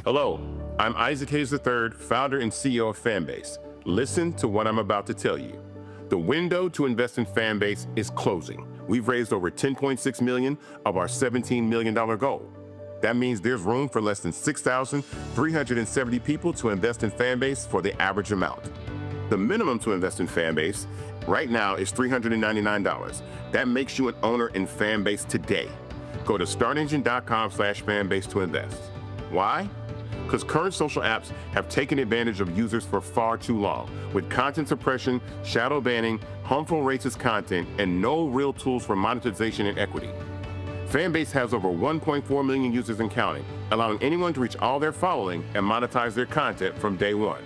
Hello, I'm Isaac Hayes III, founder and CEO of Fanbase. Listen to what I'm about to tell you. The window to invest in Fanbase is closing. We've raised over $10.6 million of our $17 million goal. That means there's room for less than 6,370 people to invest in Fanbase for the average amount. The minimum to invest in Fanbase right now is $399. That makes you an owner in Fanbase today. Go to startengine.com/fanbase to invest. Why? Because current social apps have taken advantage of users for far too long, with content suppression, shadow banning, harmful racist content, and no real tools for monetization and equity. Fanbase has over 1.4 million users and counting, allowing anyone to reach all their following and monetize their content from day one.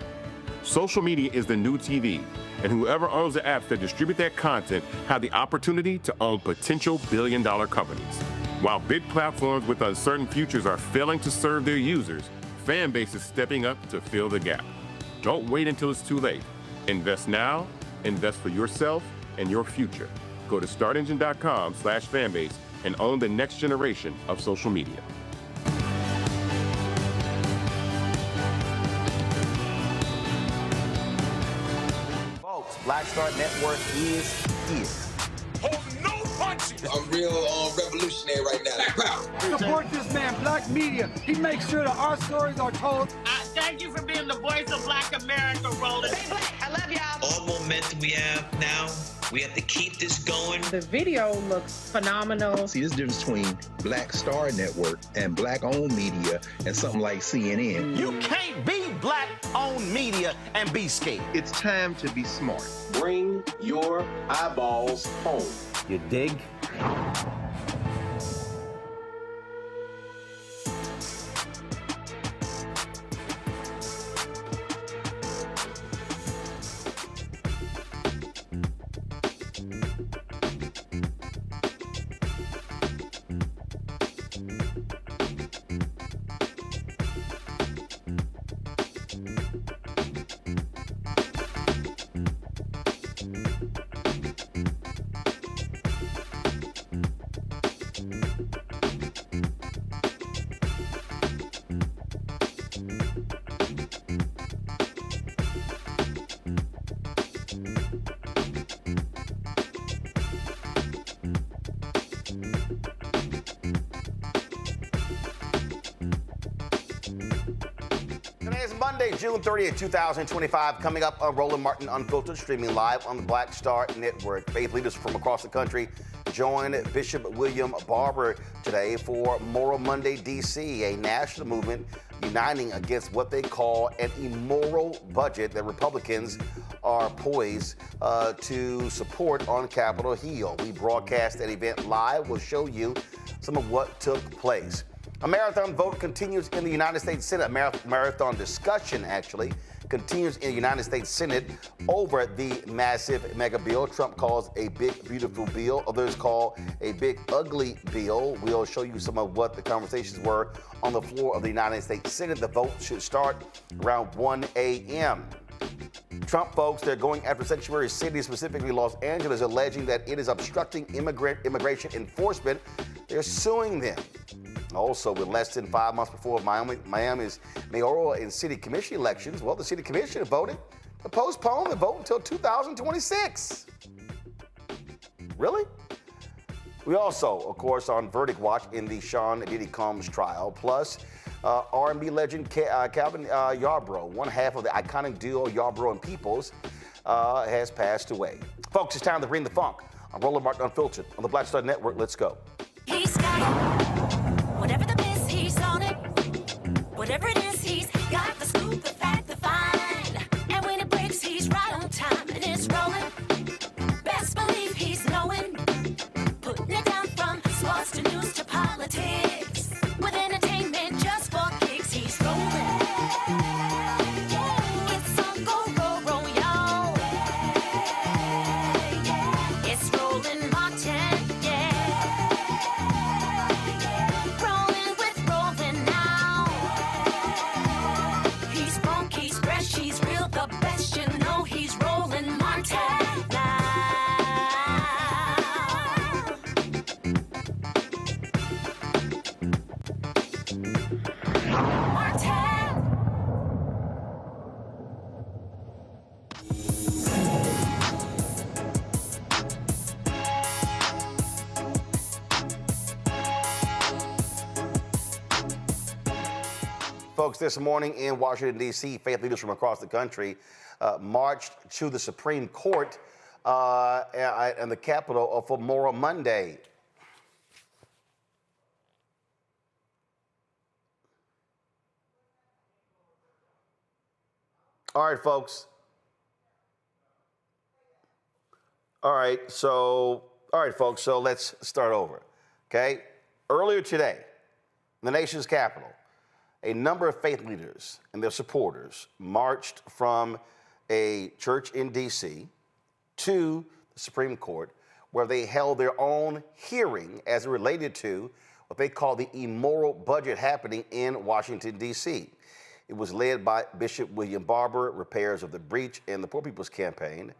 Social media is the new TV, and whoever owns the apps that distribute that content have the opportunity to own potential billion-dollar companies. While big platforms with uncertain futures are failing to serve their users, Fanbase is stepping up to fill the gap. Don't wait until it's too late. Invest now, invest for yourself and your future. Go to startengine.com/fanbase and own the next generation of social media. Folks, Black Star Network is here. Hold no punches! I'm real revolutionary right now. Black power. Support this man, Black media. He makes sure that our stories are told. Thank you for being the voice of Black America, Roland. Stay black. I love y'all. All momentum we have now, we have to keep this going. The video looks phenomenal. See, this difference between Black Star Network and Black-owned media and something like CNN. You can't be Black-owned media and be scared. It's time to be smart. Bring your eyeballs home. You dig? Today is Monday, June 30th, 2025. Coming up on Roland Martin Unfiltered, streaming live on the Black Star Network. Faith leaders from across the country join Bishop William Barber today for Moral Monday, D.C., a national movement uniting against what they call an immoral budget that Republicans are poised to support on Capitol Hill. We broadcast that event live. We'll show you some of what took place. A marathon vote continues in the United States Senate. Marathon discussion, actually, continues in the United States Senate over the massive Megabill. Trump calls a big, beautiful bill. Others call a big, ugly bill. We'll show you some of what the conversations were on the floor of the United States Senate. The vote should start around 1 a.m. Trump folks, they're going after sanctuary cities, specifically Los Angeles, alleging that it is obstructing immigration enforcement. They're suing them. Also, with less than 5 months before Miami's mayoral and city commission elections, well, the city commission voted to postpone the vote until 2026. Really? We also, of course, on verdict watch in the Sean Diddy Combs trial, plus R&B legend Calvin Yarbrough, one half of the iconic duo Yarbrough and Peoples, has passed away. Folks, it's time to bring the funk. I'm Roland Martin Unfiltered on the Black Star Network. Let's go. He's got it. Whatever the miss, he's on it. Whatever it is, he's got the scoop, the fact, the find. And when it breaks, he's right on time and it's rolling. Best believe he's knowing. Putting it down from sports to news to politics. With entertainment just for kicks, he's rolling. It's on go, roll, roll, y'all. It's Roland Martin, rolling with Roland now. He's funky, he's fresh, he's real, the best, you know he's Roland Martin. Folks, this morning in Washington, D.C., faith leaders from across the country marched to the Supreme Court and the Capitol for Immoral Monday. All right, folks. All right, folks, so let's start over, okay? Earlier today, in the nation's capital, a number of faith leaders and their supporters marched from a church in D.C. to the Supreme Court, where they held their own hearing as it related to what they call the immoral budget happening in Washington, D.C. It was led by Bishop William Barber, Repairs of the Breach, and the Poor People's Campaign.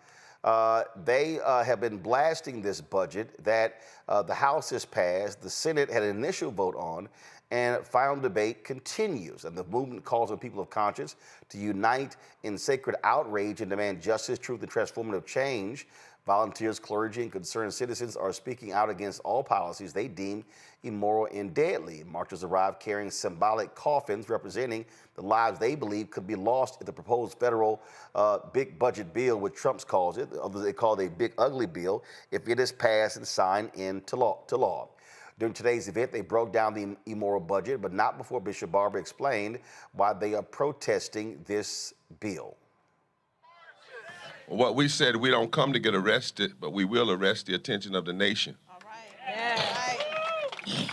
They have been blasting this budget that the House has passed, the Senate had an initial vote on, and final debate continues. And the movement calls on people of conscience to unite in sacred outrage and demand justice, truth, and transformative change. Volunteers, clergy, and concerned citizens are speaking out against all policies they deem immoral and deadly. Marchers arrived carrying symbolic coffins representing the lives they believe could be lost if the proposed federal big budget bill, which Trump calls it, others they call it a big ugly bill, if it is passed and signed into law. During today's event, they broke down the immoral budget, but not before Bishop Barber explained why they are protesting this bill. What we said, we don't come to get arrested, but we will arrest the attention of the nation. All right. Yeah.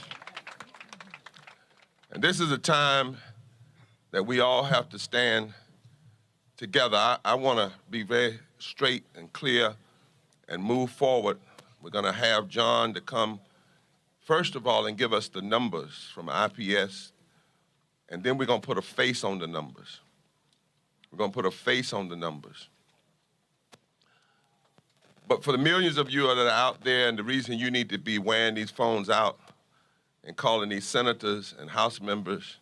And this is a time that we all have to stand together. I want to be very straight and clear and move forward. We're going to have John to come, first of all, and give us the numbers from IPS, and then we're going to put a face on the numbers. We're going to put a face on the numbers. But for the millions of you that are out there, and the reason you need to be wearing these phones out and calling these senators and House members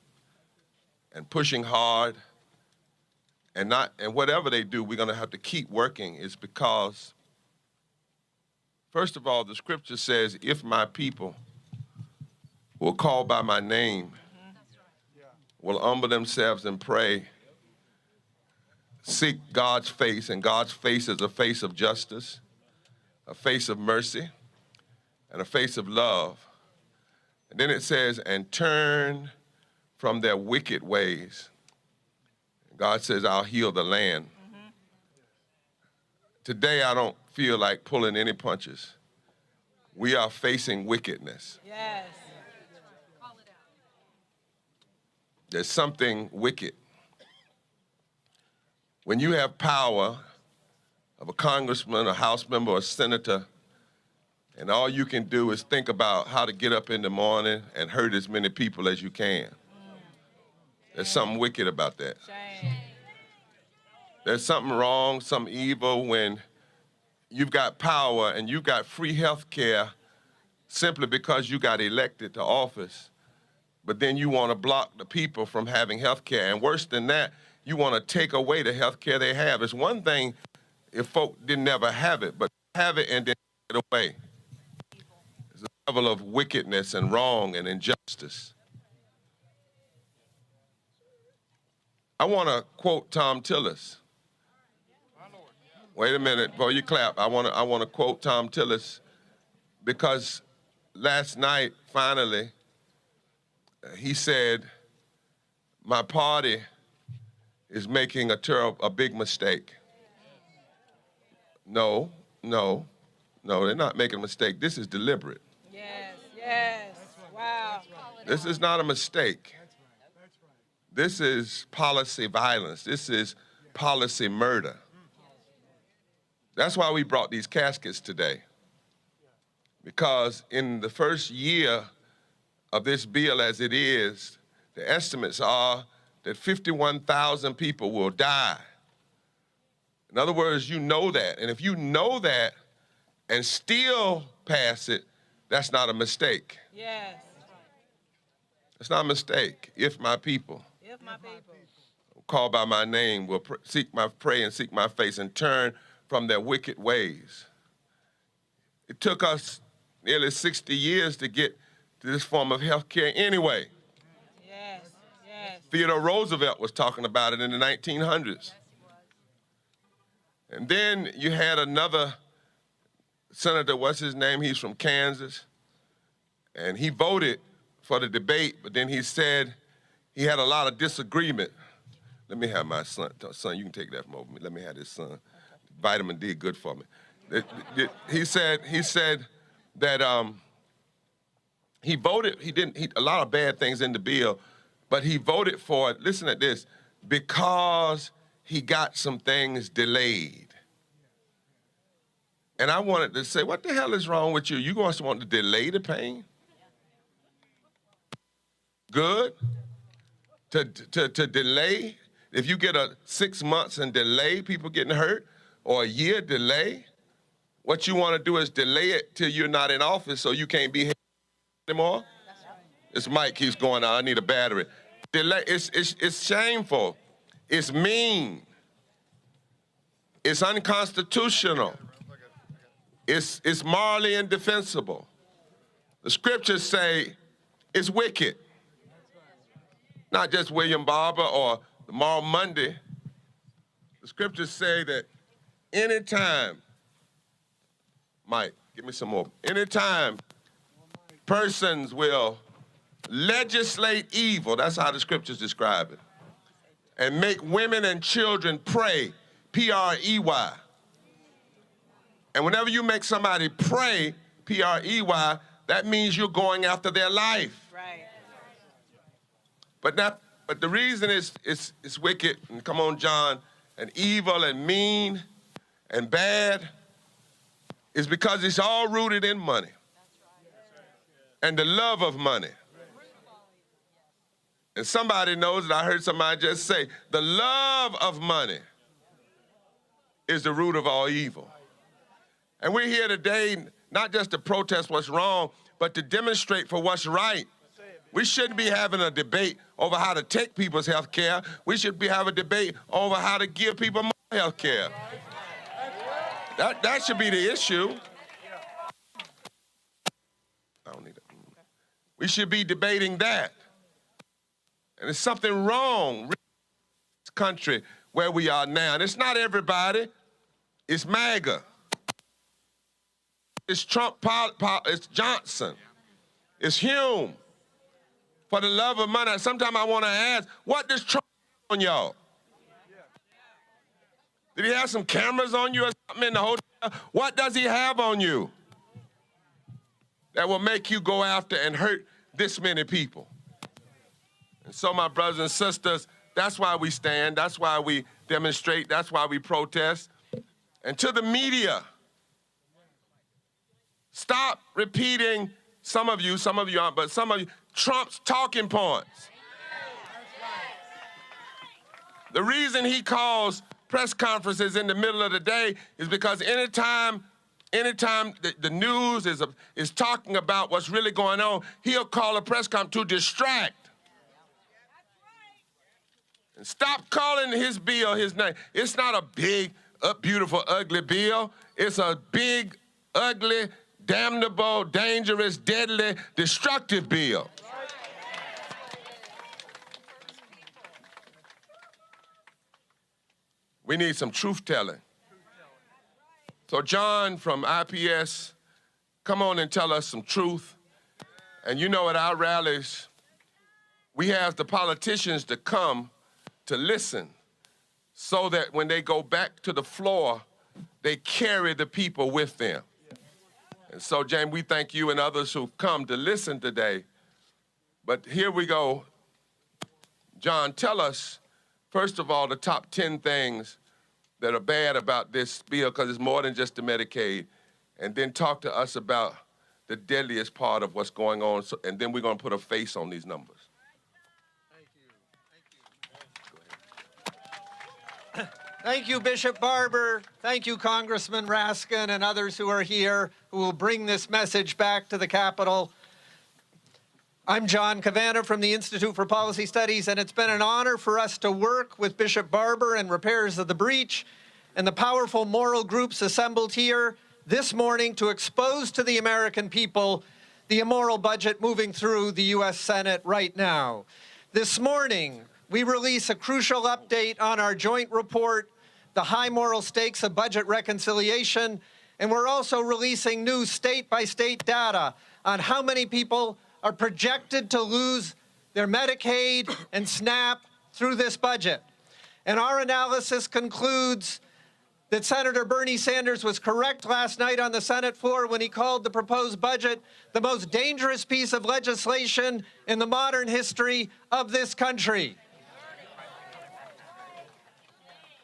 and pushing hard and whatever they do, we're going to have to keep working, is because, first of all, the scripture says, if my people will call by my name, will humble themselves and pray, seek God's face, and God's face is a face of justice, a face of mercy, and a face of love. And then it says, and turn from their wicked ways. God says, I'll heal the land. Mm-hmm. Today, I don't feel like pulling any punches. We are facing wickedness. Yes. There's something wicked. When you have power of a congressman, a House member, or a senator, and all you can do is think about how to get up in the morning and hurt as many people as you can. There's something wicked about that. There's something wrong, some evil when you've got power and you've got free health care simply because you got elected to office, but then you want to block the people from having health care. And worse than that, you want to take away the health care they have. It's one thing if folk didn't ever have it, but have it and then take it away. There's a level of wickedness and wrong and injustice. I want to quote Tom Tillis. Wait a minute before you clap. I want to quote Tom Tillis because last night, finally, he said, my party is making a big mistake. No, they're not making a mistake. This is deliberate. Yes, wow. This is not a mistake. This is policy violence. This is policy murder. That's why we brought these caskets today. Because in the first year of this bill as it is, the estimates are that 51,000 people will die. In other words, you know that. And if you know that and still pass it, that's not a mistake. Yes. It's not a mistake. If my people call by my name, will pray and seek my face and turn from their wicked ways. It took us nearly 60 years to get to this form of health care anyway. Yes. Theodore Roosevelt was talking about it in the 1900s. And then you had another senator, what's his name? He's from Kansas. And he voted for the debate, but then he said he had a lot of disagreement. Let me have my son. Son, you can take that from over me. Let me have this son. Vitamin D, good for me. He said that he voted, a lot of bad things in the bill, but he voted for it, listen to this, because he got some things delayed. And I wanted to say, what the hell is wrong with you? You going to want to delay the pain? Good? To delay? If you get a 6 months and delay people getting hurt, or a year delay, what you want to do is delay it till you're not in office so you can't be here anymore. This mic keeps going out. I need a battery. Delay. It's shameful. It's mean. It's unconstitutional. It's morally indefensible. The scriptures say it's wicked. Not just William Barber or the Moral Monday. The scriptures say that anytime, Mike, give me some more. Anytime persons will legislate evil, that's how the scriptures describe it, and make women and children pray, P-R-E-Y. And whenever you make somebody pray, P-R-E-Y, that means you're going after their life. Right. But the reason it's wicked, and come on, John, and evil and mean and bad is because it's all rooted in money and the love of money. And somebody knows that I heard somebody just say, the love of money is the root of all evil. And we're here today not just to protest what's wrong, but to demonstrate for what's right. We shouldn't be having a debate over how to take people's health care. We should be having a debate over how to give people more health care. That should be the issue. I don't need it. We should be debating that. And there's something wrong in this country where we are now. And it's not everybody. It's MAGA. It's Trump, it's Johnson. It's Hume. For the love of money, sometimes I want to ask, what does Trump have on y'all? Did he have some cameras on you or something in the hotel? What does he have on you that will make you go after and hurt this many people? And so, my brothers and sisters, that's why we stand, that's why we demonstrate, that's why we protest. And to the media, stop repeating, some of you aren't, but some of you, Trump's talking points. The reason he calls press conferences in the middle of the day is because anytime the news is talking about what's really going on, he'll call a press conference to distract. And stop calling his bill his name. It's not a big, beautiful, ugly bill. It's a big, ugly, damnable, dangerous, deadly, destructive bill. We need some truth-telling. So John from IPS, come on and tell us some truth. And you know, at our rallies, we have the politicians to come to listen so that when they go back to the floor, they carry the people with them. And so, James, we thank you and others who've come to listen today. But here we go. John, tell us, first of all, the top 10 things that are bad about this bill, because it's more than just the Medicaid. And then talk to us about the deadliest part of what's going on, and then we're going to put a face on these numbers. Thank you, Bishop Barber. Thank you, Congressman Raskin and others who are here who will bring this message back to the Capitol. I'm John Cavanagh from the Institute for Policy Studies, and it's been an honor for us to work with Bishop Barber and Repairs of the Breach and the powerful moral groups assembled here this morning to expose to the American people the immoral budget moving through the U.S. Senate right now. This morning, we release a crucial update on our joint report, The High Moral Stakes of Budget Reconciliation, and we're also releasing new state-by-state data on how many people are projected to lose their Medicaid and SNAP through this budget. And our analysis concludes that Senator Bernie Sanders was correct last night on the Senate floor when he called the proposed budget the most dangerous piece of legislation in the modern history of this country.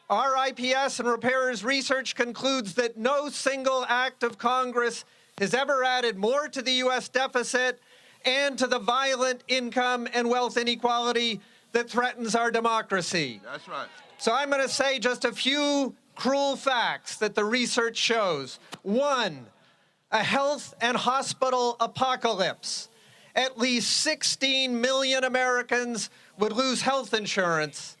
Our IPS and repairers research concludes that no single act of Congress has ever added more to the U.S. deficit and to the violent income and wealth inequality that threatens our democracy. That's right. So I'm going to say just a few cruel facts that the research shows. One, a health and hospital apocalypse. At least 16 million Americans would lose health insurance.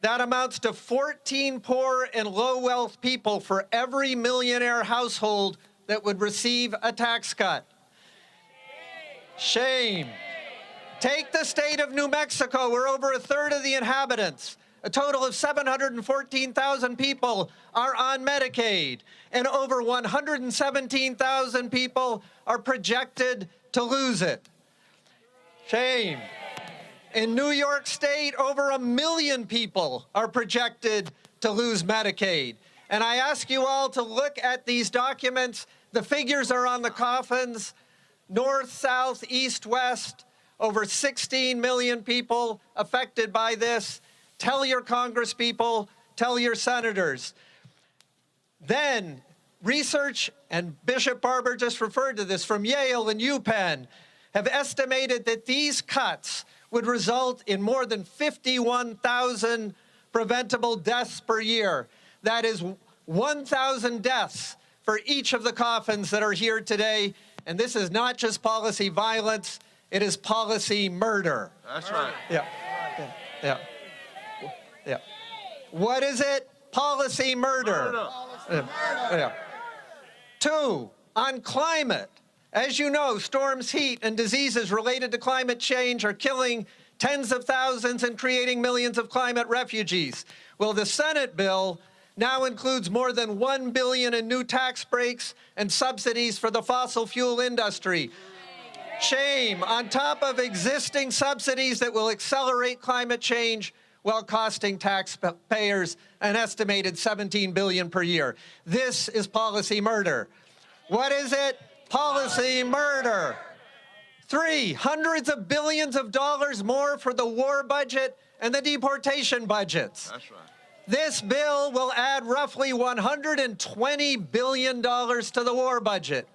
That amounts to 14 poor and low-wealth people for every millionaire household that would receive a tax cut. Shame. Take the state of New Mexico, where over a third of the inhabitants, a total of 714,000 people, are on Medicaid, and over 117,000 people are projected to lose it. Shame. In New York State, over 1 million people are projected to lose Medicaid. And I ask you all to look at these documents. The figures are on the coffins. North, south, east, west, over 16 million people affected by this. Tell your congresspeople, tell your senators. Then research, and Bishop Barber just referred to this, from Yale and UPenn, have estimated that these cuts would result in more than 51,000 preventable deaths per year. That is 1,000 deaths for each of the coffins that are here today. And this is not just policy violence, it is policy murder. That's right. Yeah. What is it? Policy murder. Yeah. Two, on climate. As you know, storms, heat, and diseases related to climate change are killing tens of thousands and creating millions of climate refugees. Well, the Senate bill now includes more than $1 billion in new tax breaks and subsidies for the fossil fuel industry. Shame, on top of existing subsidies that will accelerate climate change while costing taxpayers an estimated $17 billion per year. This is policy murder. What is it? Policy murder. Three, hundreds of billions of dollars more for the war budget and the deportation budgets. That's right. This bill will add roughly $120 billion to the war budget,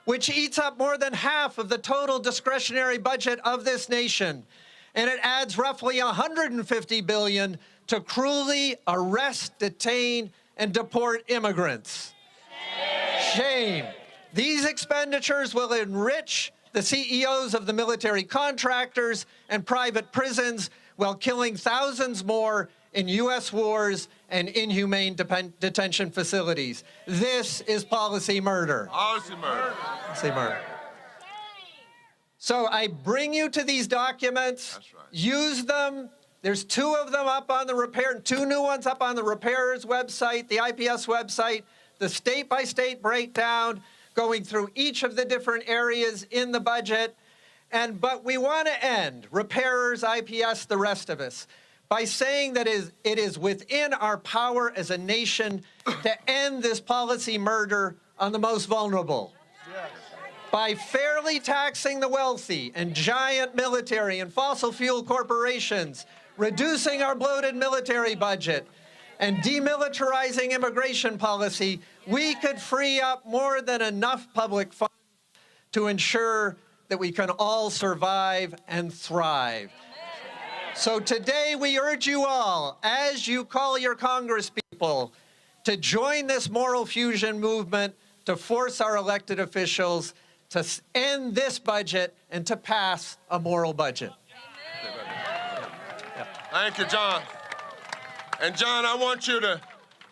which eats up more than half of the total discretionary budget of this nation. And it adds roughly $150 billion to cruelly arrest, detain, and deport immigrants. Shame. These expenditures will enrich the CEOs of the military contractors and private prisons while killing thousands more in U.S. wars and inhumane detention facilities. This is policy murder. Policy murder. Policy murder. So I bring you to these documents. That's right. Use them. There's two of them up on the two new ones up on the repairers website, the IPS website, the state-by-state breakdown, going through each of the different areas in the budget. But we want to end, repairers, IPS, the rest of us, by saying that it is within our power as a nation to end this policy murder on the most vulnerable. Yes. By fairly taxing the wealthy and giant military and fossil fuel corporations, reducing our bloated military budget, and demilitarizing immigration policy, we could free up more than enough public funds to ensure that we can all survive and thrive. So today we urge you all, as you call your congresspeople, to join this moral fusion movement to force our elected officials to end this budget and to pass a moral budget. Thank you, John. And John, I want you to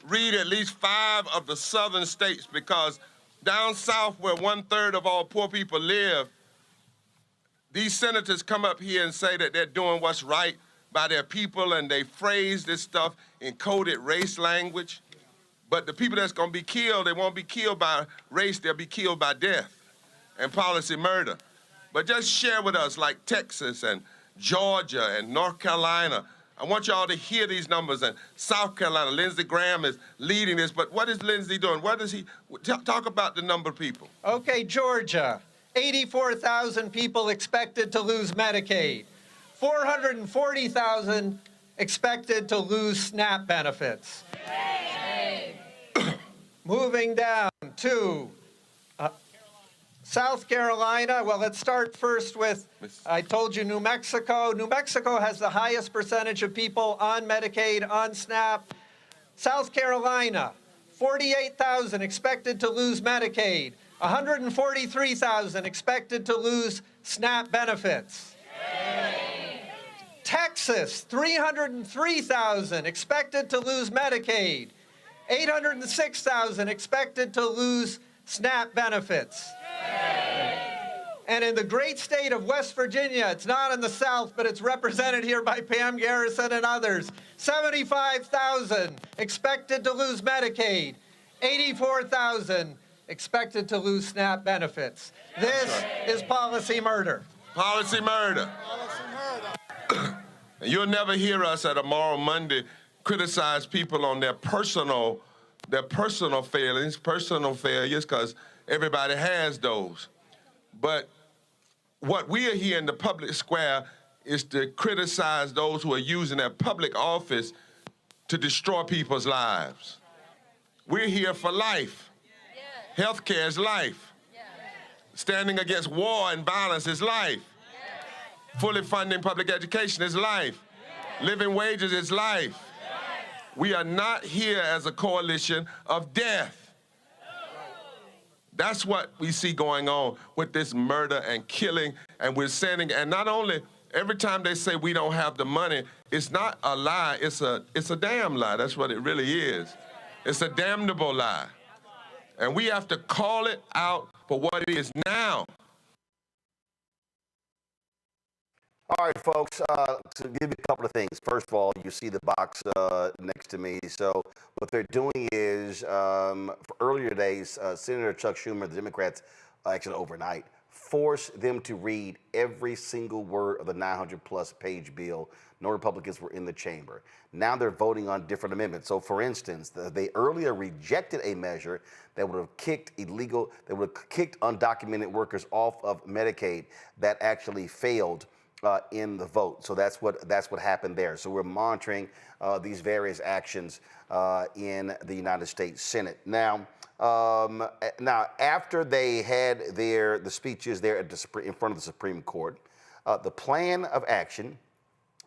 read at least 5 of the southern states, because down south, where 1/3 of all poor people live, these senators come up here and say that they're doing what's right, by their people, and they phrase this stuff in coded race language. But the people that's going to be killed, they won't be killed by race, they'll be killed by death and policy murder. But just share with us, like Texas and Georgia and North Carolina. I want y'all to hear these numbers. And South Carolina, Lindsey Graham is leading this. But what is Lindsey doing? What does he talk about the number of people? Okay, Georgia, 84,000 people expected to lose Medicaid, 440,000 expected to lose SNAP benefits. Moving down to South Carolina. Well, let's start first with, I told you, New Mexico. New Mexico has the highest percentage of people on Medicaid, on SNAP. South Carolina, 48,000 expected to lose Medicaid, 143,000 expected to lose SNAP benefits. Texas, 303,000 expected to lose Medicaid, 806,000 expected to lose SNAP benefits. And in the great state of West Virginia, it's not in the South, but it's represented here by Pam Garrison and others, 75,000 expected to lose Medicaid, 84,000 expected to lose SNAP benefits. This is policy murder. Policy murder. And you'll never hear us at Immoral Monday criticize people on their personal failings, personal failures, because everybody has those. But what we are here in the public square is to criticize those who are using their public office to destroy people's lives. We're here for life. Healthcare is life. Standing against war and violence is life. Fully funding public education is life. Living wages is life. We are not here as a coalition of death. That's what we see going on with this murder and killing, and we're sending, and not only every time they say we don't have the money, it's not a lie, it's a damn lie. That's what it really is. It's a damnable lie. And we have to call it out for what it is now. All right, folks, to give you a couple of things. First of all, you see the box next to me. So what they're doing is, for earlier days, Senator Chuck Schumer, the Democrats, actually overnight, forced them to read every single word of the 900-plus page bill. No Republicans were in the chamber. Now they're voting on different amendments. So, for instance, they earlier rejected a measure that would have kicked undocumented workers off of Medicaid. That actually failed in the vote. So that's what happened there. So we're monitoring these various actions in the United States Senate. Now, after they had the speeches there in front of the Supreme Court, the plan of action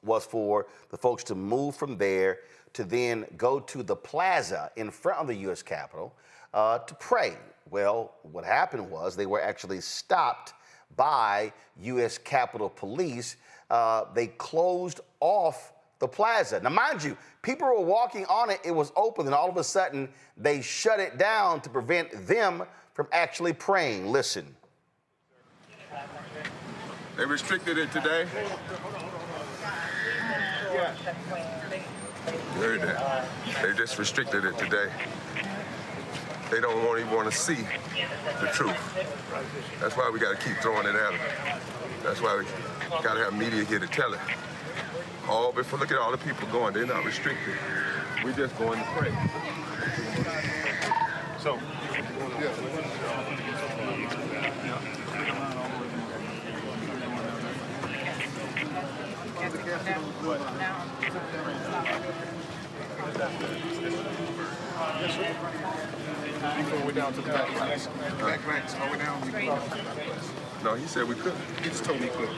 was for the folks to move from there to then go to the plaza in front of the U.S. Capitol to pray. Well, what happened was they were actually stopped by U.S. Capitol Police. They closed off the plaza. Now, mind you, people were walking on it. It was open, and all of a sudden, they shut it down to prevent them from actually praying. Listen. They restricted it today? You heard that. They just restricted it today. They don't even want to see the truth. That's why we got to keep throwing it at them. That's why we got to have media here to tell it. Look at all the people going. They're not restricted. We're just going to pray. So, Before we're down to the back ranks. Back ranks, are we down? No, he said we couldn't. He just told me he couldn't.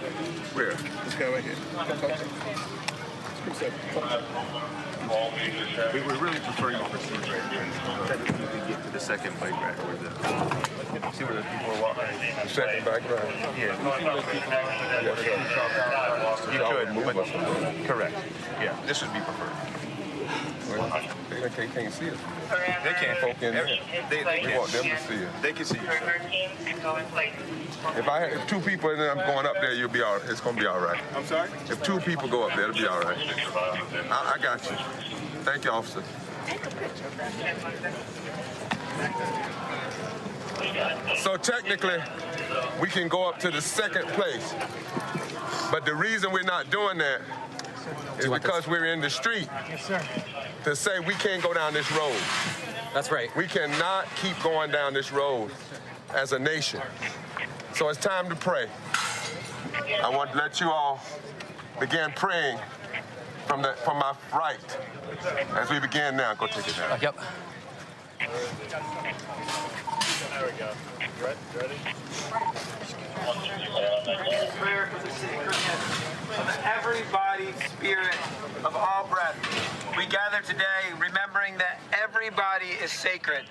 Where? This guy right here. Come talk to him. We would really prefer you proceed right here. That we could get to the second bike rack where see where the people are walking. The second bike rack? Yeah. You could, but correct. Yeah, this would be preferred. They can't see us. They can't. Folk in there. We want them to see us. They can see you, sir. If 2 people and then I'm going up there, you'll be all. It's gonna be all right. I'm sorry? If 2 people go up there, it'll be all right. I got you. Thank you, officer. So technically, we can go up to the second place. But the reason we're not doing that is because we're in the street to say we can't go down this road. That's right. We cannot keep going down this road as a nation. So it's time to pray. I want to let you all begin praying from my right as we begin now. Go take it down. Yep. There we go. Ready? Prayer for the sacred of everybody's spirit of all breath. We gather today remembering that everybody is sacred.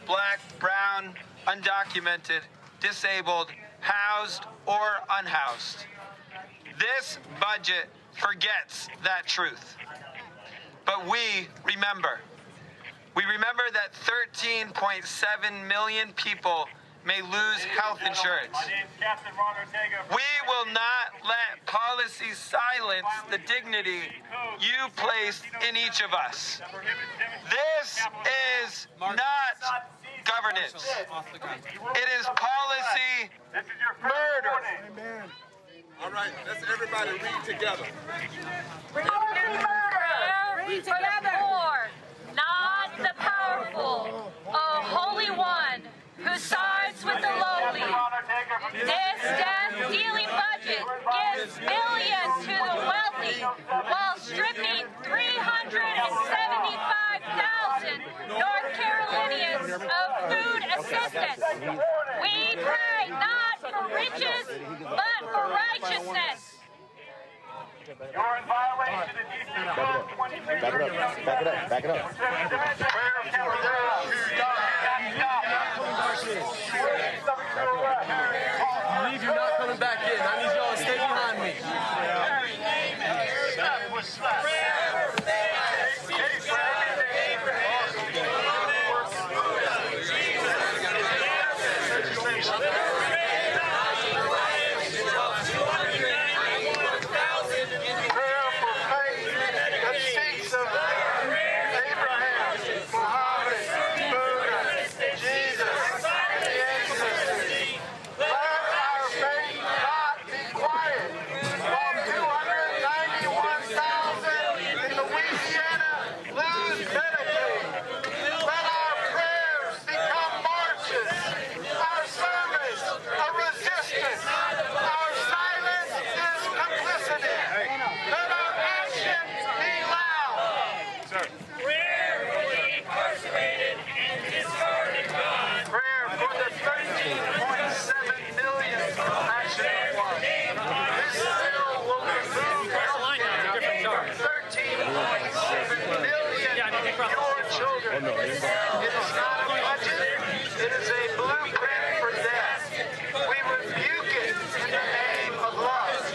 Black, brown, undocumented, disabled, housed or unhoused. This budget forgets that truth. But we remember. We remember that 13.7 million people may lose health insurance. We will not let policy silence the dignity you placed in each of us. This is not governance. It is policy murder. All right, let's everybody read together. Read together. Poor, not the powerful, a holy one who sides with the lowly. This death-dealing budget gives billions to the wealthy while stripping 375,000 North Carolinians of food assistance. We pray not for riches, but for righteousness. You're in violation of DC Code 23. Back it up. I need you not coming back in. I need y'all to stay behind me. It is not a budget. It is a blueprint for death. We rebuke it in the name of love.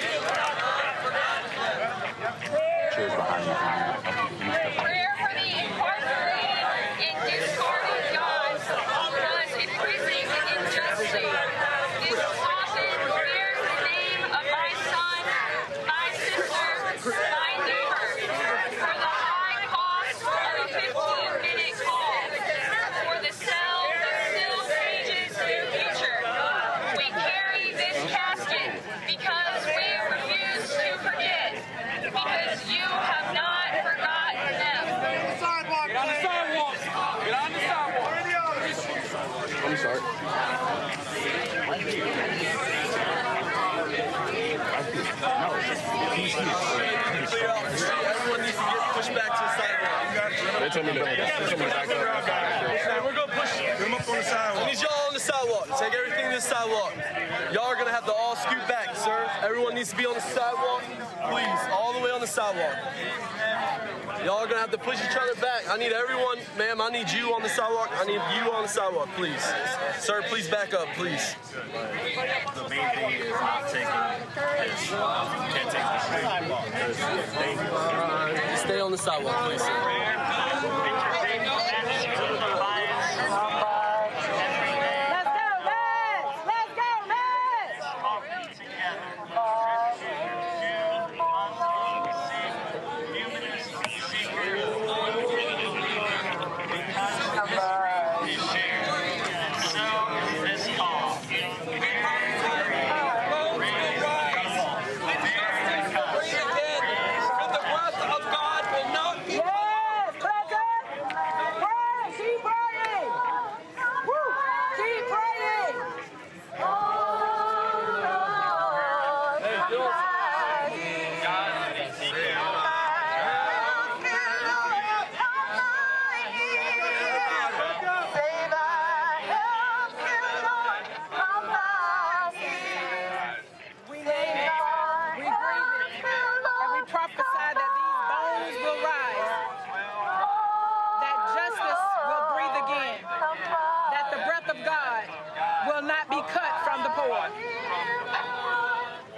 Prayer for the incarcerated in discarded jobs was increasing injustice. This often bears the name of my son, my sister, my neighbor, for the high cost of a 15-minute call, for the cell that still pages their future. We carry this casket because we refuse to forget, because you have not forgotten them. Get on the sidewalk. Get on the sidewalk. Where are the others? I'm sorry. Everyone needs to get pushed back to the sidewalk. They told me to back up. We're gonna push them up on the sidewalk. I need y'all on the sidewalk. Take everything to the sidewalk. Y'all are gonna have to all scoot back, sir. Everyone needs to be on the sidewalk. Please, all the way on the sidewalk. Y'all are gonna have to push each other back. I need everyone, ma'am, I need you on the sidewalk. I need you on the sidewalk, please. Sir, please back up, please. The main thing is not taking this. You can't take this. It's dangerous. Stay on the sidewalk, please, sir. blood will not be cut from the poor.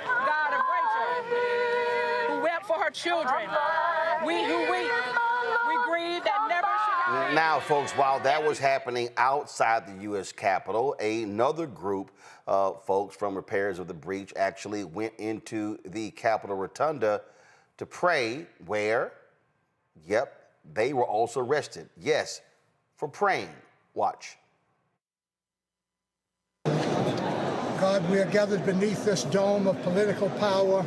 God of Rachel, who wept for her children, we who weep, we grieve that never should have been. Now, folks, while that was happening outside the U.S. Capitol, another group of folks from repairers of the breach actually went into the Capitol Rotunda to pray where, yep, they were also arrested. Yes, for praying. Watch. God, we are gathered beneath this dome of political power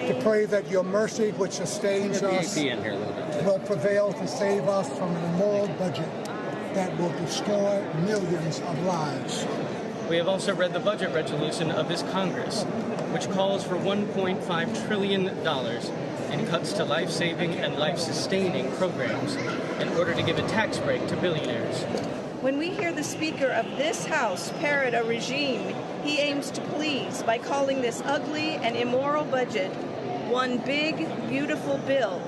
to pray that your mercy, which sustains us, will prevail to save us from an immoral budget that will destroy millions of lives. We have also read the budget resolution of this Congress, which calls for $1.5 trillion in cuts to life-saving and life-sustaining programs in order to give a tax break to billionaires. When we hear the Speaker of this House parrot a regime he aims to please by calling this ugly and immoral budget one big, beautiful bill,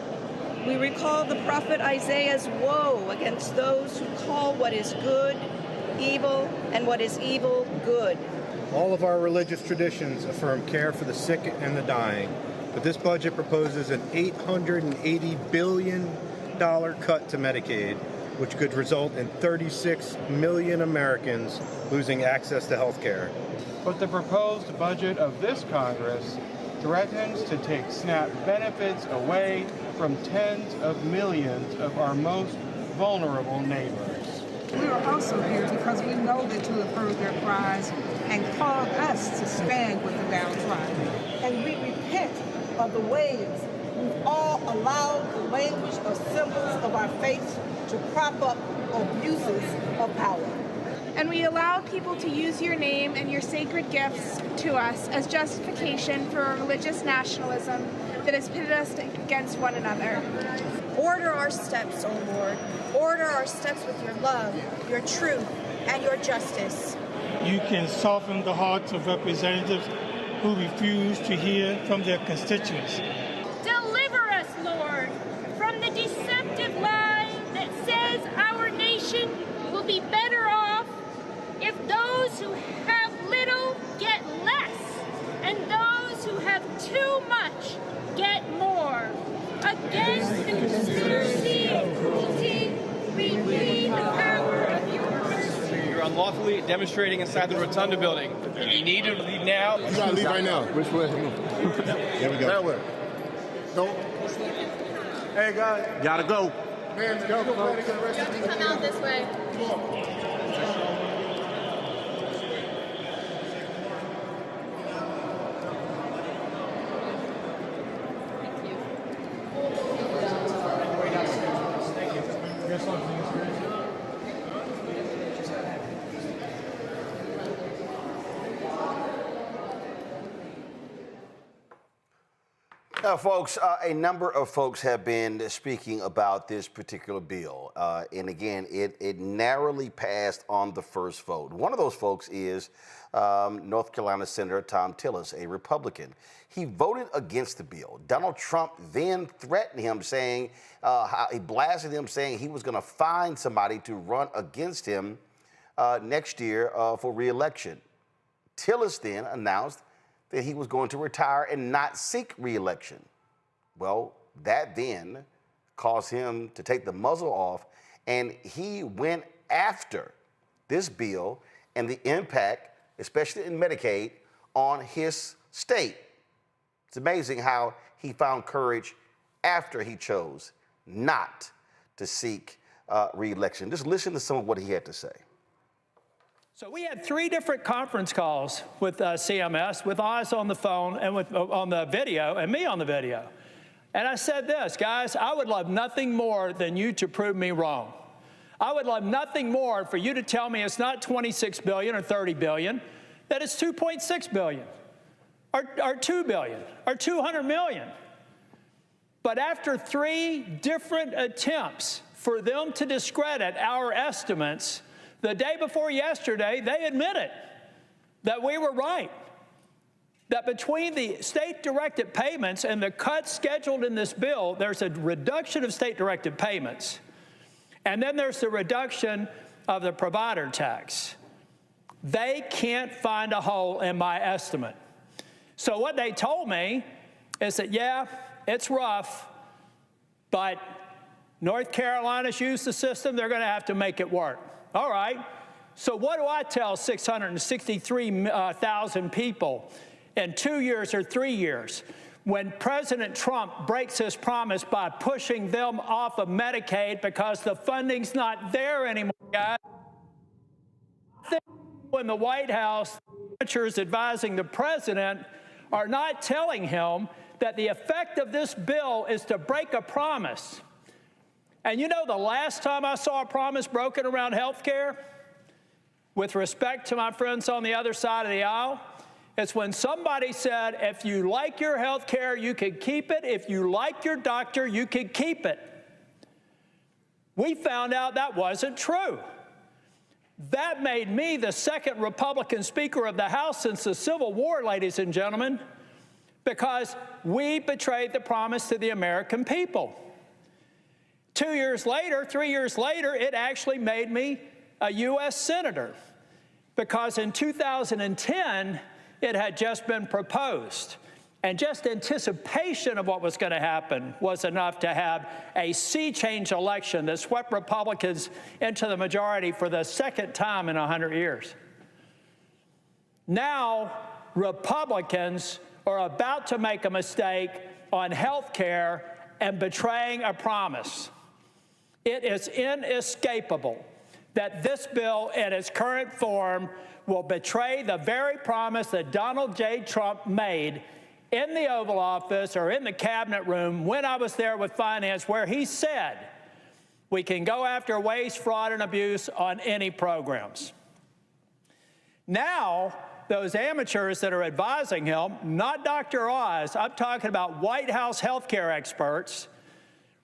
we recall the prophet Isaiah's woe against those who call what is good evil and what is evil good. All of our religious traditions affirm care for the sick and the dying, but this budget proposes an $880 billion cut to Medicaid, which could result in 36 million Americans losing access to health care. But the proposed budget of this Congress threatens to take SNAP benefits away from tens of millions of our most vulnerable neighbors. We are also here because we know that you have heard their cries and called us to stand with the downtrodden. And we repent of the ways we've all allowed the language of symbols of our faith to prop up abuses of power. And we allow people to use your name and your sacred gifts to us as justification for a religious nationalism that has pitted us against one another. Order our steps, O Lord. Order our steps with your love, your truth, and your justice. You can soften the hearts of representatives who refuse to hear from their constituents. Deliver us, Lord, from the deceptive lie that says our nation will be better off if those who have little get less and those who have too much get more. Against the conspiracy and cruelty, we plead the power of your mercy. You're unlawfully demonstrating inside the Rotunda building. You need to leave now. You gotta leave right now. Which way? There we go. That way. Don't. Hey, guys. Gotta go. Man, go. Come out this way. Now, folks, a number of folks have been speaking about this particular bill. And again, it narrowly passed on the first vote. One of those folks is North Carolina Senator Thom Tillis, a Republican. He voted against the bill. Donald Trump then threatened him, saying, he blasted him, saying he was going to find somebody to run against him next year for re-election. Tillis then announced that he was going to retire and not seek re-election. Well, that then caused him to take the muzzle off, and he went after this bill and the impact, especially in Medicaid, on his state. It's amazing how he found courage after he chose not to seek re-election. Just listen to some of what he had to say. So we had 3 different conference calls with CMS, with us on the phone and with on the video, and me on the video. And I said this, guys, I would love nothing more than you to prove me wrong. I would love nothing more for you to tell me it's not $26 billion or $30 billion, that it's $2.6 billion or $2 billion or $200 million. But after 3 different attempts for them to discredit our estimates, the day before yesterday, they admitted that we were right, that between the state-directed payments and the cuts scheduled in this bill, there's a reduction of state-directed payments. And then there's the reduction of the provider tax. They can't find a hole in my estimate. So what they told me is that, yeah, it's rough, but North Carolina's used the system. They're going to have to make it work. All right. So what do I tell 663,000 people in 2 years or 3 years when President Trump breaks his promise by pushing them off of Medicaid because the funding's not there anymore, guys? In the White House, senators advising the president are not telling him that the effect of this bill is to break a promise. And you know, the last time I saw a promise broken around health care, with respect to my friends on the other side of the aisle, it's when somebody said, if you like your health care, you can keep it. If you like your doctor, you can keep it. We found out that wasn't true. That made me the second Republican Speaker of the House since the Civil War, ladies and gentlemen, because we betrayed the promise to the American people. 2 years later, 3 years later, it actually made me a U.S. Senator, because in 2010, it had just been proposed. And just anticipation of what was going to happen was enough to have a sea change election that swept Republicans into the majority for the second time in 100 years. Now, Republicans are about to make a mistake on health care and betraying a promise. It is inescapable that this bill in its current form will betray the very promise that Donald J. Trump made in the Oval Office or in the cabinet room when I was there with finance, where he said we can go after waste, fraud, and abuse on any programs. Now, those amateurs that are advising him, not Dr. Oz, I'm talking about White House healthcare experts,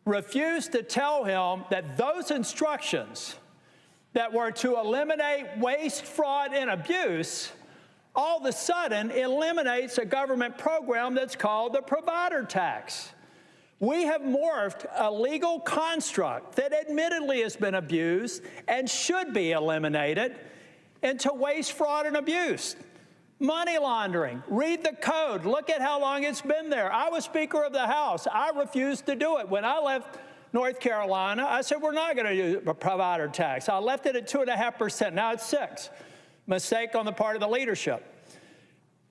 refuse to tell him that those instructions that were to eliminate waste, fraud, and abuse all of a sudden eliminates a government program that's called the provider tax. We have morphed a legal construct that admittedly has been abused and should be eliminated into waste, fraud, and abuse. Money laundering. Read the code. Look at how long it's been there. I was Speaker of the House. I refused to do it. When I left North Carolina, I said, we're not going to do a provider tax. I left it at 2.5%. Now it's 6%. Mistake on the part of the leadership.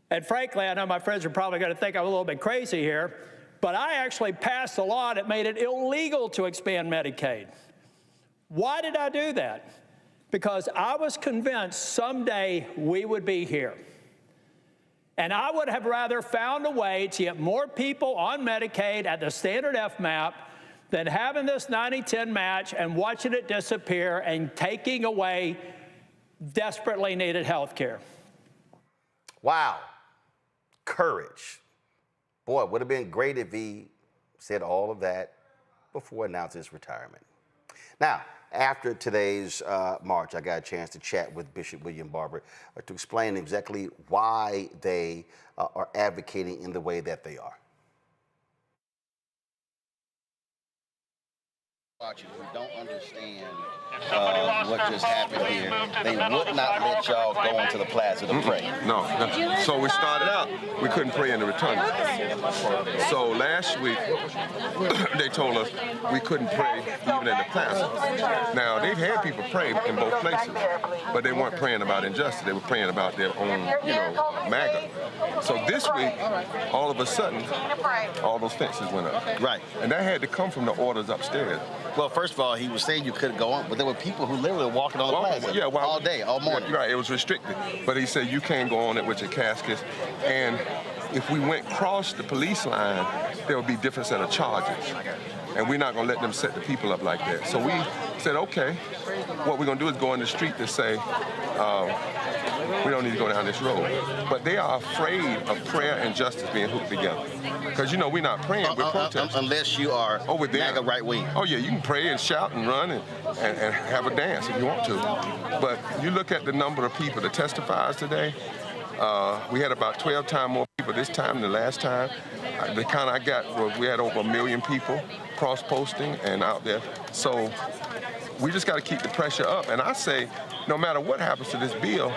And frankly, I know my friends are probably going to think I'm a little bit crazy here, but I actually passed a law that made it illegal to expand Medicaid. Why did I do that? Because I was convinced someday we would be here. And I would have rather found a way to get more people on Medicaid at the standard FMAP than having this 90-10 match and watching it disappear and taking away desperately needed health care. Wow. Courage. Boy, it would have been great if he said all of that before announcing his retirement. Now, after today's march, I got a chance to chat with Bishop William Barber to explain exactly why they are advocating in the way that they are. Watchers who don't understand what just happened here, they would not let y'all go into the plaza to pray. No. So we started out, we couldn't pray in the rotunda. So last week, they told us we couldn't pray even in the plaza. Now, they've had people pray in both places, but they weren't praying about injustice. They were praying about their own, MAGA. So this week, all of a sudden, all those fences went up. Right. And that had to come from the orders upstairs. Well, first of all, he was saying you couldn't go on, but there were people who literally were walking on the plaza all day, all morning. Right, it was restricted. But he said you can't go on it with your caskets. And if we went across the police line, there would be a different set of charges. And we're not going to let them set the people up like that. So we said, okay, what we're going to do is go in the street to say, we don't need to go down this road. But they are afraid of prayer and justice being hooked together. Because, we're not praying, we're protesting. Unless you are over there, MAGA right wing. Oh, yeah, you can pray and shout and run and have a dance if you want to. But you look at the number of people that testifies today, we had about 12 times more people this time than the last time. The count I got was we had over 1 million people cross-posting and out there. So we just got to keep the pressure up. And I say, no matter what happens to this bill,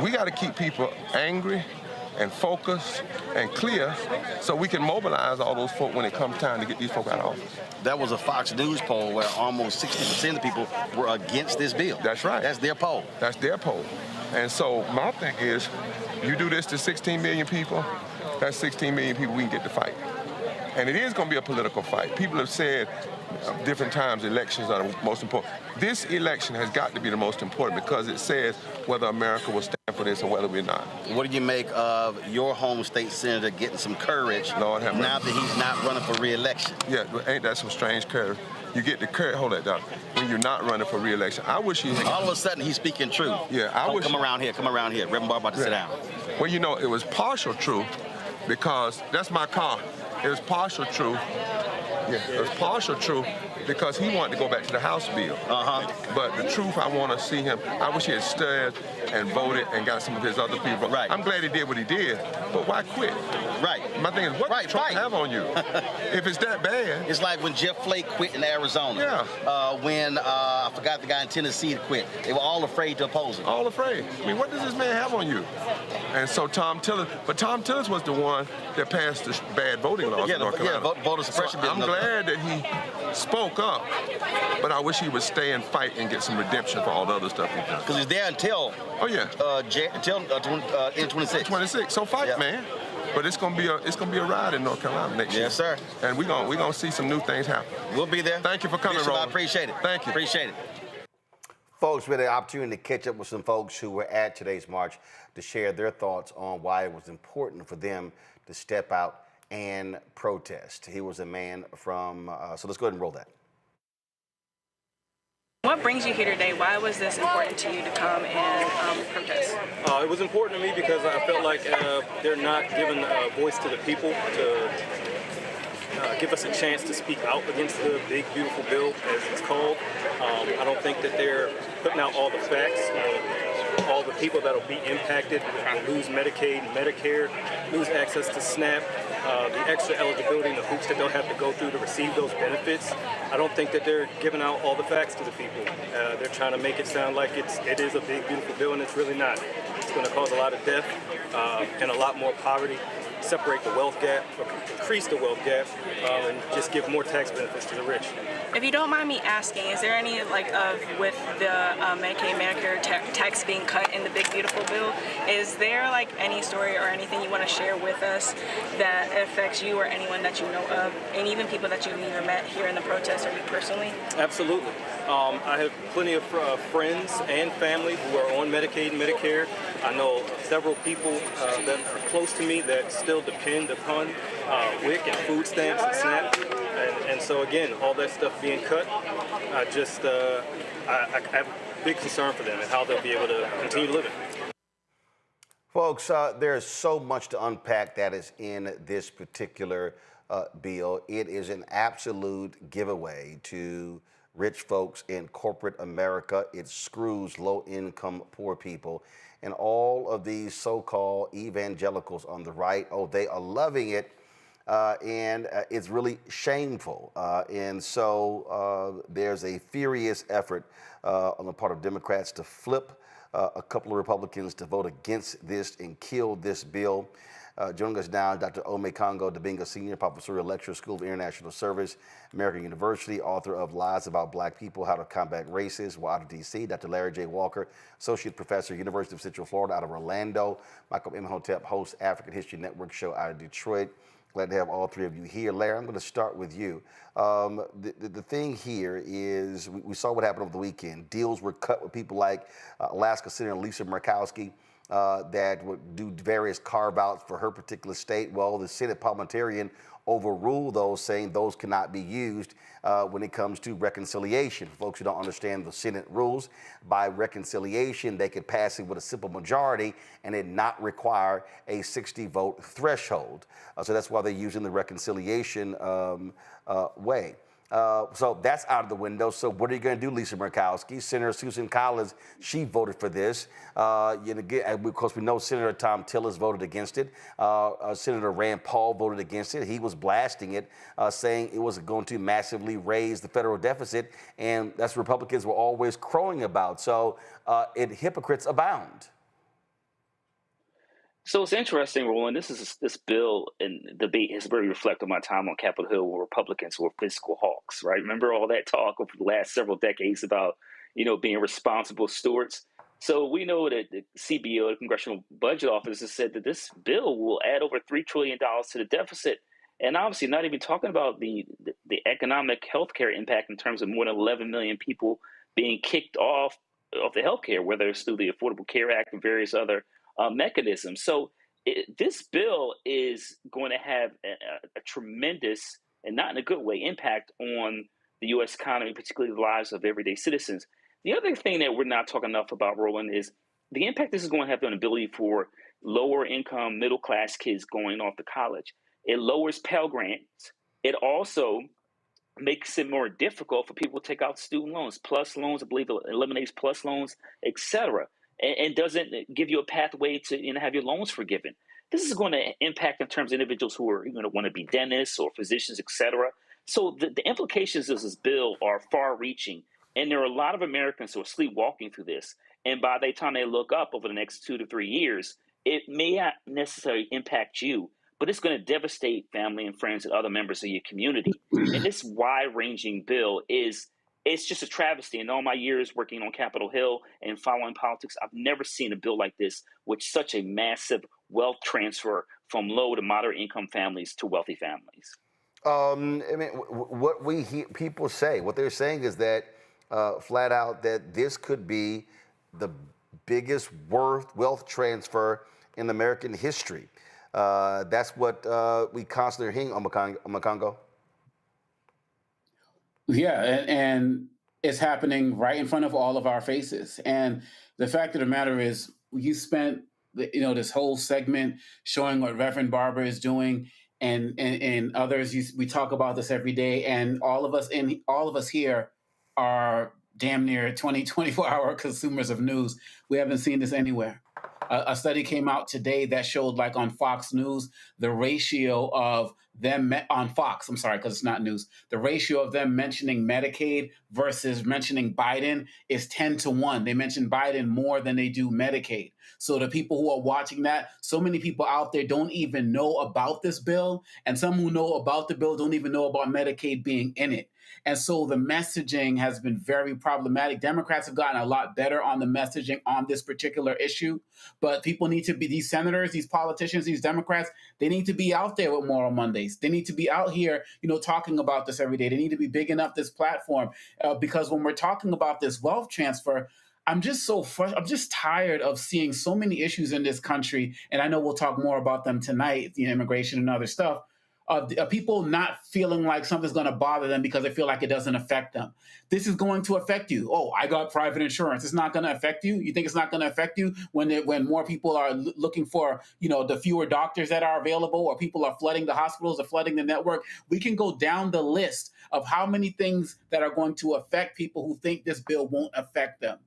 we got to keep people angry and focused and clear so we can mobilize all those folk when it comes time to get these folk out of office. That was a Fox News poll where almost 60% of people were against this bill. That's right. That's their poll. That's their poll. And so my thing is, you do this to 16 million people, that's 16 million people we can get to fight. And it is going to be a political fight. People have said different times elections are the most important. This election has got to be the most important because it says whether America will stand for this or whether we're not. What do you make of your home state senator getting some courage now that he's not running for re-election? Yeah, ain't that some strange courage? You get the courage, hold that down, when you're not running for re-election. I wish he had... All of a sudden, he's speaking truth. Yeah, I wish... Come around here. Reverend Barber about to sit down. Well, you know, it was partial truth because that's my car. It was partial truth. Yeah, it was partial truth because he wanted to go back to the House bill. But the truth, I want to see him. I wish he had stood and voted and got some of his other people. Right. I'm glad he did what he did, but why quit? Right. My thing is, what does Trump have on you? If it's that bad. It's like when Jeff Flake quit in Arizona. Yeah. When, I forgot the guy in Tennessee quit. They were all afraid to oppose him. All afraid. I mean, what does this man have on you? And so Tom Tillis was the one that passed the bad voting laws in North Carolina. Voter suppression bill. I'm glad that he spoke up, but I wish he would stay and fight and get some redemption for all the other stuff he's done. Because he's there until in 26. 26. So fight, man. But it's gonna be a ride in North Carolina next year. Yes, sir. And we're gonna see some new things happen. We'll be there. Thank you for coming, Bishop, Roland. I appreciate it. Thank you. Appreciate it. Folks, we had the opportunity to catch up with some folks who were at today's march to share their thoughts on why it was important for them to step out and protest. He was a man from, so let's go ahead and roll that. What brings you here today? Why was this important to you to come and protest? It was important to me because I felt like they're not giving a voice to the people to give us a chance to speak out against the big, beautiful bill, as it's called. I don't think that they're putting out all the facts. All the people that will be impacted will lose Medicaid and Medicare, lose access to SNAP, the extra eligibility and the hoops that they'll have to go through to receive those benefits. I don't think that they're giving out all the facts to the people. They're trying to make it sound like it is a big, beautiful bill, and it's really not. It's going to cause a lot of death and a lot more poverty, separate the wealth gap, or increase the wealth gap, and just give more tax benefits to the rich. If you don't mind me asking, is there any, with the Medicaid, Medicare tax being cut in the big, beautiful bill, is there, any story or anything you want to share with us that affects you or anyone that you know of, and even people that you've either met here in the protest or you personally? Absolutely. I have plenty of friends and family who are on Medicaid and Medicare. I know several people that are close to me that still depend upon WIC and food stamps and SNAP. And so again, all that stuff being cut, I have a big concern for them and how they'll be able to continue living. Folks, there's so much to unpack that is in this particular bill. It is an absolute giveaway to rich folks in corporate America. It screws low-income poor people. And all of these so-called evangelicals on the right, they are loving it. And it's really shameful. And so there's a furious effort on the part of Democrats to flip a couple of Republicans to vote against this and kill this bill. Joining us now, Dr. Ome Congo Dabinga, Senior Professorial Lecturer, School of International Service, American University, author of Lies About Black People, How to Combat Racism, out of D.C. Dr. Larry J. Walker, Associate Professor, University of Central Florida, out of Orlando. Michael Imhotep, host, African History Network show out of Detroit. Glad to have all three of you here. Larry, I'm going to start with you. The thing here is we saw what happened over the weekend. Deals were cut with people like Alaska Senator Lisa Murkowski that would do various carve-outs for her particular state. Well, the Senate parliamentarian overruled those, saying those cannot be used when it comes to reconciliation. For folks who don't understand the Senate rules, by reconciliation, they could pass it with a simple majority and it not require a 60-vote threshold. So that's why they're using the reconciliation way. So that's out of the window. So what are you going to do, Lisa Murkowski? Senator Susan Collins, she voted for this. Of course, we know Senator Tom Tillis voted against it. Senator Rand Paul voted against it. He was blasting it, saying it was going to massively raise the federal deficit, and that's what Republicans were always crowing about. So hypocrites abound. So it's interesting, Roland. This bill and debate has really reflected my time on Capitol Hill where Republicans were fiscal hawks, right? Remember all that talk over the last several decades about, being responsible stewards? So we know that the CBO, the Congressional Budget Office, has said that this bill will add over $3 trillion to the deficit. And obviously not even talking about the economic healthcare impact in terms of more than 11 million people being kicked off of the healthcare, whether it's through the Affordable Care Act and various other mechanisms. So this bill is going to have a tremendous, and not in a good way, impact on the U.S. economy, particularly the lives of everyday citizens. The other thing that we're not talking enough about, Roland, is the impact this is going to have on the ability for lower income, middle class kids going off to college. It lowers Pell Grants. It also makes it more difficult for people to take out student loans, plus loans. I believe it eliminates plus loans, et cetera, and doesn't give you a pathway to have your loans forgiven. This is going to impact in terms of individuals who are going to want to be dentists or physicians, et cetera. So the implications of this bill are far-reaching, and there are a lot of Americans who are sleepwalking through this. And by the time they look up over the next 2 to 3 years, it may not necessarily impact you, but it's going to devastate family and friends and other members of your community. And this wide-ranging bill it's just a travesty. In all my years working on Capitol Hill and following politics, I've never seen a bill like this with such a massive wealth transfer from low to moderate income families to wealthy families. I mean, what we hear people say, what they're saying is that flat out that this could be the biggest wealth transfer in American history. That's what we constantly are hearing on Makongo. Yeah, and it's happening right in front of all of our faces. And the fact of the matter is, you spent this whole segment showing what Reverend Barber is doing, and others. We talk about this every day, and all of us here are damn near 24-hour consumers of news. We haven't seen this anywhere. A study came out today that showed, like on Fox News, the ratio of them on Fox, I'm sorry, because it's not news, the ratio of them mentioning Medicaid versus mentioning Biden is 10-1. They mention Biden more than they do Medicaid. So the people who are watching that, so many people out there don't even know about this bill, and some who know about the bill don't even know about Medicaid being in it. And so the messaging has been very problematic. Democrats have gotten a lot better on the messaging on this particular issue, but people need to be, these senators, these politicians, these Democrats, they need to be out there with Moral Mondays. They need to be out here, talking about this every day. They need to be bigging up this platform because when we're talking about this wealth transfer, I'm just tired of seeing so many issues in this country, and I know we'll talk more about them tonight, immigration and other stuff, of people not feeling like something's going to bother them because they feel like it doesn't affect them. This is going to affect you. Oh, I got private insurance. It's not going to affect you? You think it's not going to affect you when more people are looking for, the fewer doctors that are available, or people are flooding the hospitals or flooding the network? We can go down the list of how many things that are going to affect people who think this bill won't affect them.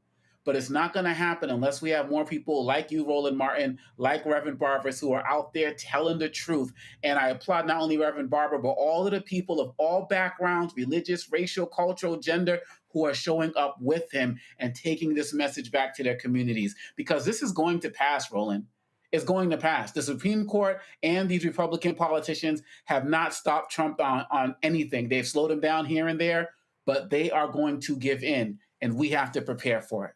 But it's not going to happen unless we have more people like you, Roland Martin, like Reverend Barber, who are out there telling the truth. And I applaud not only Reverend Barber, but all of the people of all backgrounds, religious, racial, cultural, gender, who are showing up with him and taking this message back to their communities. Because this is going to pass, Roland. It's going to pass. The Supreme Court and these Republican politicians have not stopped Trump on anything. They've slowed him down here and there, but they are going to give in, and we have to prepare for it.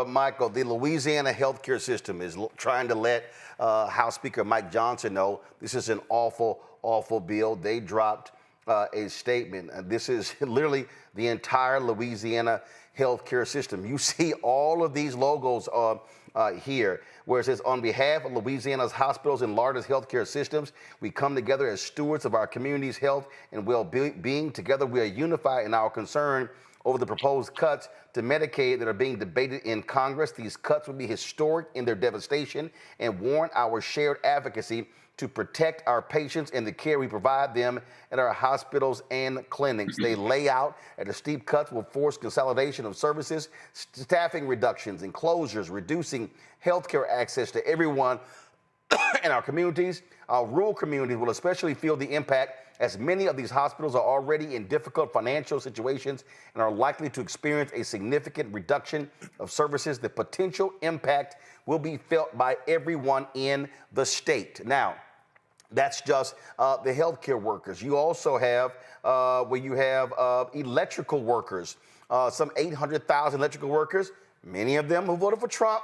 Michael, the Louisiana healthcare system is trying to let House Speaker Mike Johnson know this is an awful, awful bill. They dropped a statement. This is literally the entire Louisiana healthcare system. You see all of these logos here, where it says, on behalf of Louisiana's hospitals and largest healthcare systems, we come together as stewards of our community's health and well-being. Together, we are unified in our concern over the proposed cuts to Medicaid that are being debated in Congress. These cuts would be historic in their devastation and warrant our shared advocacy to protect our patients and the care we provide them at our hospitals and clinics. They lay out that the steep cuts will force consolidation of services, staffing reductions and closures, reducing healthcare access to everyone in our communities. Our rural communities will especially feel the impact as many of these hospitals are already in difficult financial situations and are likely to experience a significant reduction of services. The potential impact will be felt by everyone in the state. Now, that's just the healthcare workers. You also have electrical workers, some 800,000 electrical workers, many of them who voted for Trump.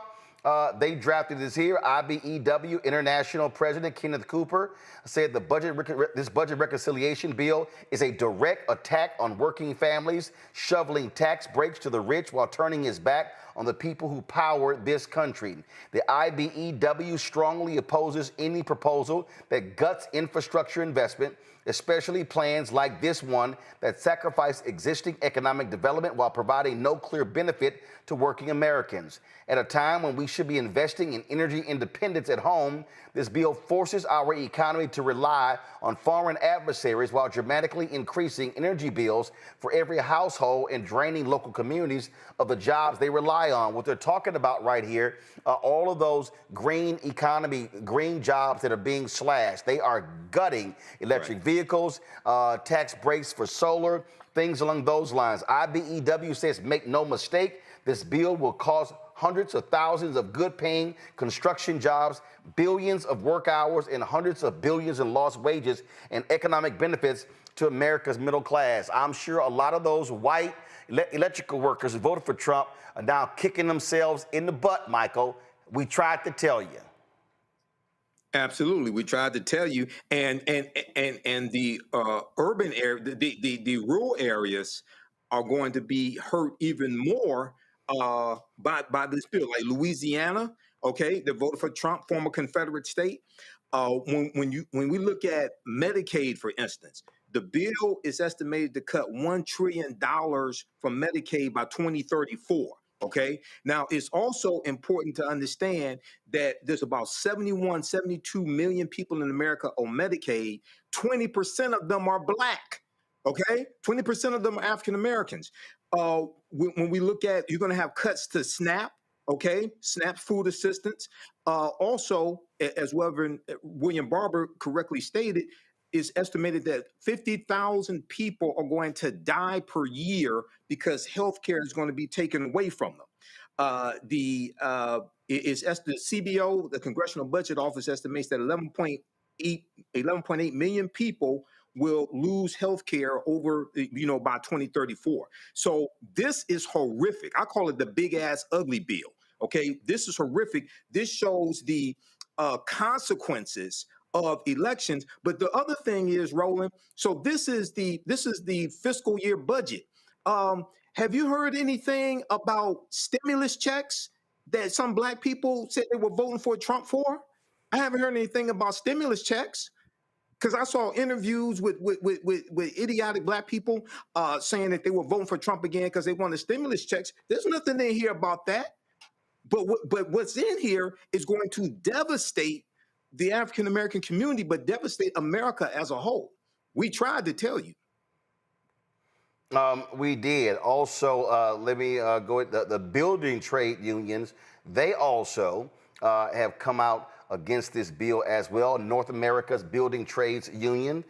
They drafted this here. IBEW International President Kenneth Cooper said this budget reconciliation bill is a direct attack on working families, shoveling tax breaks to the rich while turning his back on the people who power this country. The IBEW strongly opposes any proposal that guts infrastructure investment, especially plans like this one that sacrifice existing economic development while providing no clear benefit to working Americans. At a time when we should be investing in energy independence at home, this bill forces our economy to rely on foreign adversaries while dramatically increasing energy bills for every household and draining local communities of the jobs they rely on. What they're talking about right here, all of those green economy, green jobs that are being slashed, they are gutting electric vehicles, tax breaks for solar, things along those lines. IBEW says, make no mistake, this bill will cause hundreds of thousands of good-paying construction jobs, billions of work hours, and hundreds of billions in lost wages and economic benefits to America's middle class. I'm sure a lot of those white electrical workers who voted for Trump are now kicking themselves in the butt, Michael. We tried to tell you. Absolutely, we tried to tell you, and the urban area, the rural areas are going to be hurt even more by this bill. Like Louisiana, okay, they voted for Trump, former Confederate state. When we look at Medicaid, for instance, the bill is estimated to cut $1 trillion from Medicaid by 2034. Okay. Now, it's also important to understand that there's about 72 million people in America on Medicaid. 20% of them are Black. Okay. 20% of them are African Americans. When we look at, you're going to have cuts to SNAP. Okay. SNAP food assistance. Also, as Reverend William Barber correctly stated, is estimated that 50,000 people are going to die per year because healthcare is going to be taken away from them. The CBO, the Congressional Budget Office, estimates that 11.8 million people will lose healthcare over, by 2034. So this is horrific. I call it the big ass ugly bill. Okay, this is horrific. This shows the consequences of elections. But the other thing is, Roland, so this is the fiscal year budget. Have you heard anything about stimulus checks that some Black people said they were voting for Trump for? I haven't heard anything about stimulus checks, because I saw interviews with idiotic Black people saying that they were voting for Trump again because they wanted stimulus checks. There's nothing in here about that. But what's in here is going to devastate the African American community, but devastate America as a whole. We tried to tell you. We did. Also, let me go at the building trade unions. They also have come out against this bill as well. North America's Building Trades Union.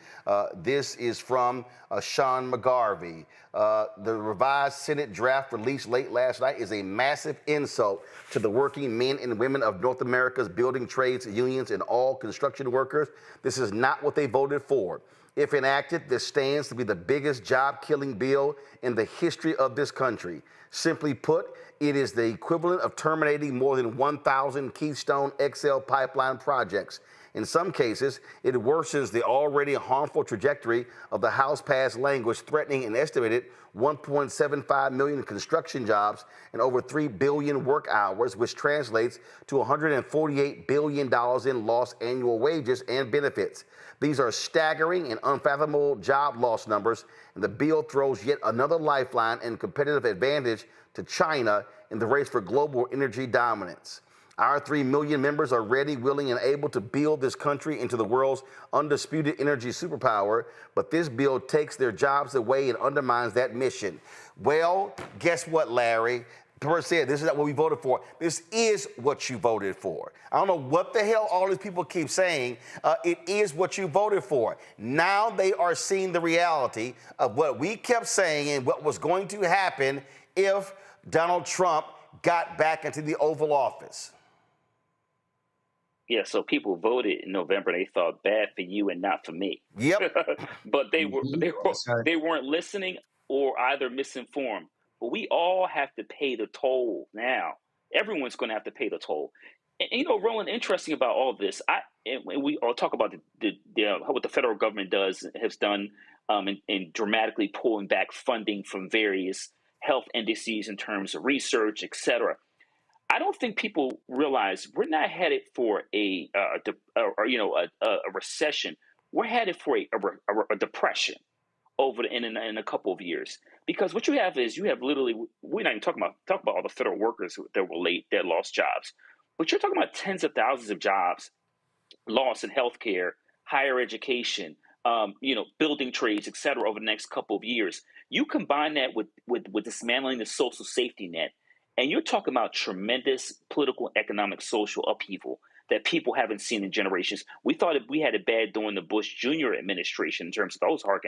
This is from Sean McGarvey. The revised Senate draft released late last night is a massive insult to the working men and women of North America's building trades unions and all construction workers. This is not what they voted for. If enacted, this stands to be the biggest job-killing bill in the history of this country. Simply put, it is the equivalent of terminating more than 1,000 Keystone XL pipeline projects. In some cases, it worsens the already harmful trajectory of the House-passed language, threatening an estimated 1.75 million construction jobs and over 3 billion work hours, which translates to $148 billion in lost annual wages and benefits. These are staggering and unfathomable job loss numbers, and the bill throws yet another lifeline and competitive advantage to China in the race for global energy dominance. Our 3 million members are ready, willing, and able to build this country into the world's undisputed energy superpower, but this bill takes their jobs away and undermines that mission. Well, guess what, Larry? said, this is not what we voted for. This is what you voted for. I don't know what the hell all these people keep saying. It is what you voted for. Now they are seeing the reality of what we kept saying and what was going to happen if Donald Trump got back into the Oval Office. Yeah, so people voted in November. They thought bad for you and not for me. Yep. But they weren't listening or either misinformed. But we all have to pay the toll now. Everyone's going to have to pay the toll. And you know, Roland, interesting about all this, we all talk about what the federal government has done in dramatically pulling back funding from various health indices in terms of research, et cetera. I don't think people realize we're not headed for a recession. We're headed for a depression in a couple of years, because what you have is literally, we're not even talking about all the federal workers that lost jobs, but you're talking about tens of thousands of jobs lost in healthcare, higher education, building trades, et cetera, over the next couple of years. You combine that with dismantling the social safety net, and you're talking about tremendous political, economic, social upheaval that people haven't seen in generations. We thought we had it bad during the Bush Jr. administration in terms of those hard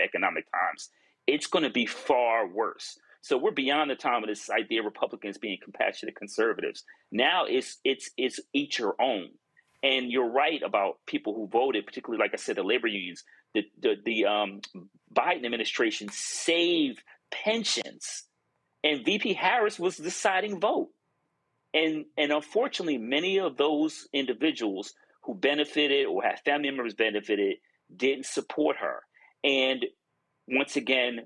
economic times. It's going to be far worse. So we're beyond the time of this idea of Republicans being compassionate conservatives. Now it's each your own. And you're right about people who voted, particularly, like I said, the labor unions. The Biden administration saved pensions, and VP Harris was the deciding vote. And unfortunately, many of those individuals who benefited or had family members benefited didn't support her. And once again,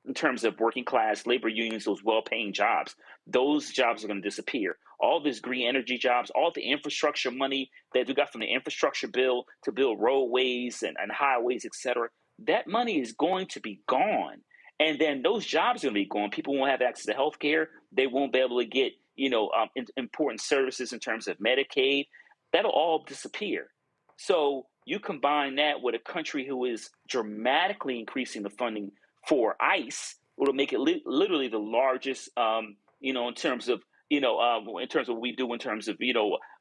in terms of working class labor unions, those well-paying jobs, those jobs are going to disappear. All this green energy jobs, all the infrastructure money that we got from the infrastructure bill to build roadways and highways, et cetera, that money is going to be gone. And then those jobs are going to be gone. People won't have access to health care. They won't be able to get important services in terms of Medicaid. That'll all disappear. So you combine that with a country who is dramatically increasing the funding for ICE, it'll make it literally the largest, in terms of what we do in terms of,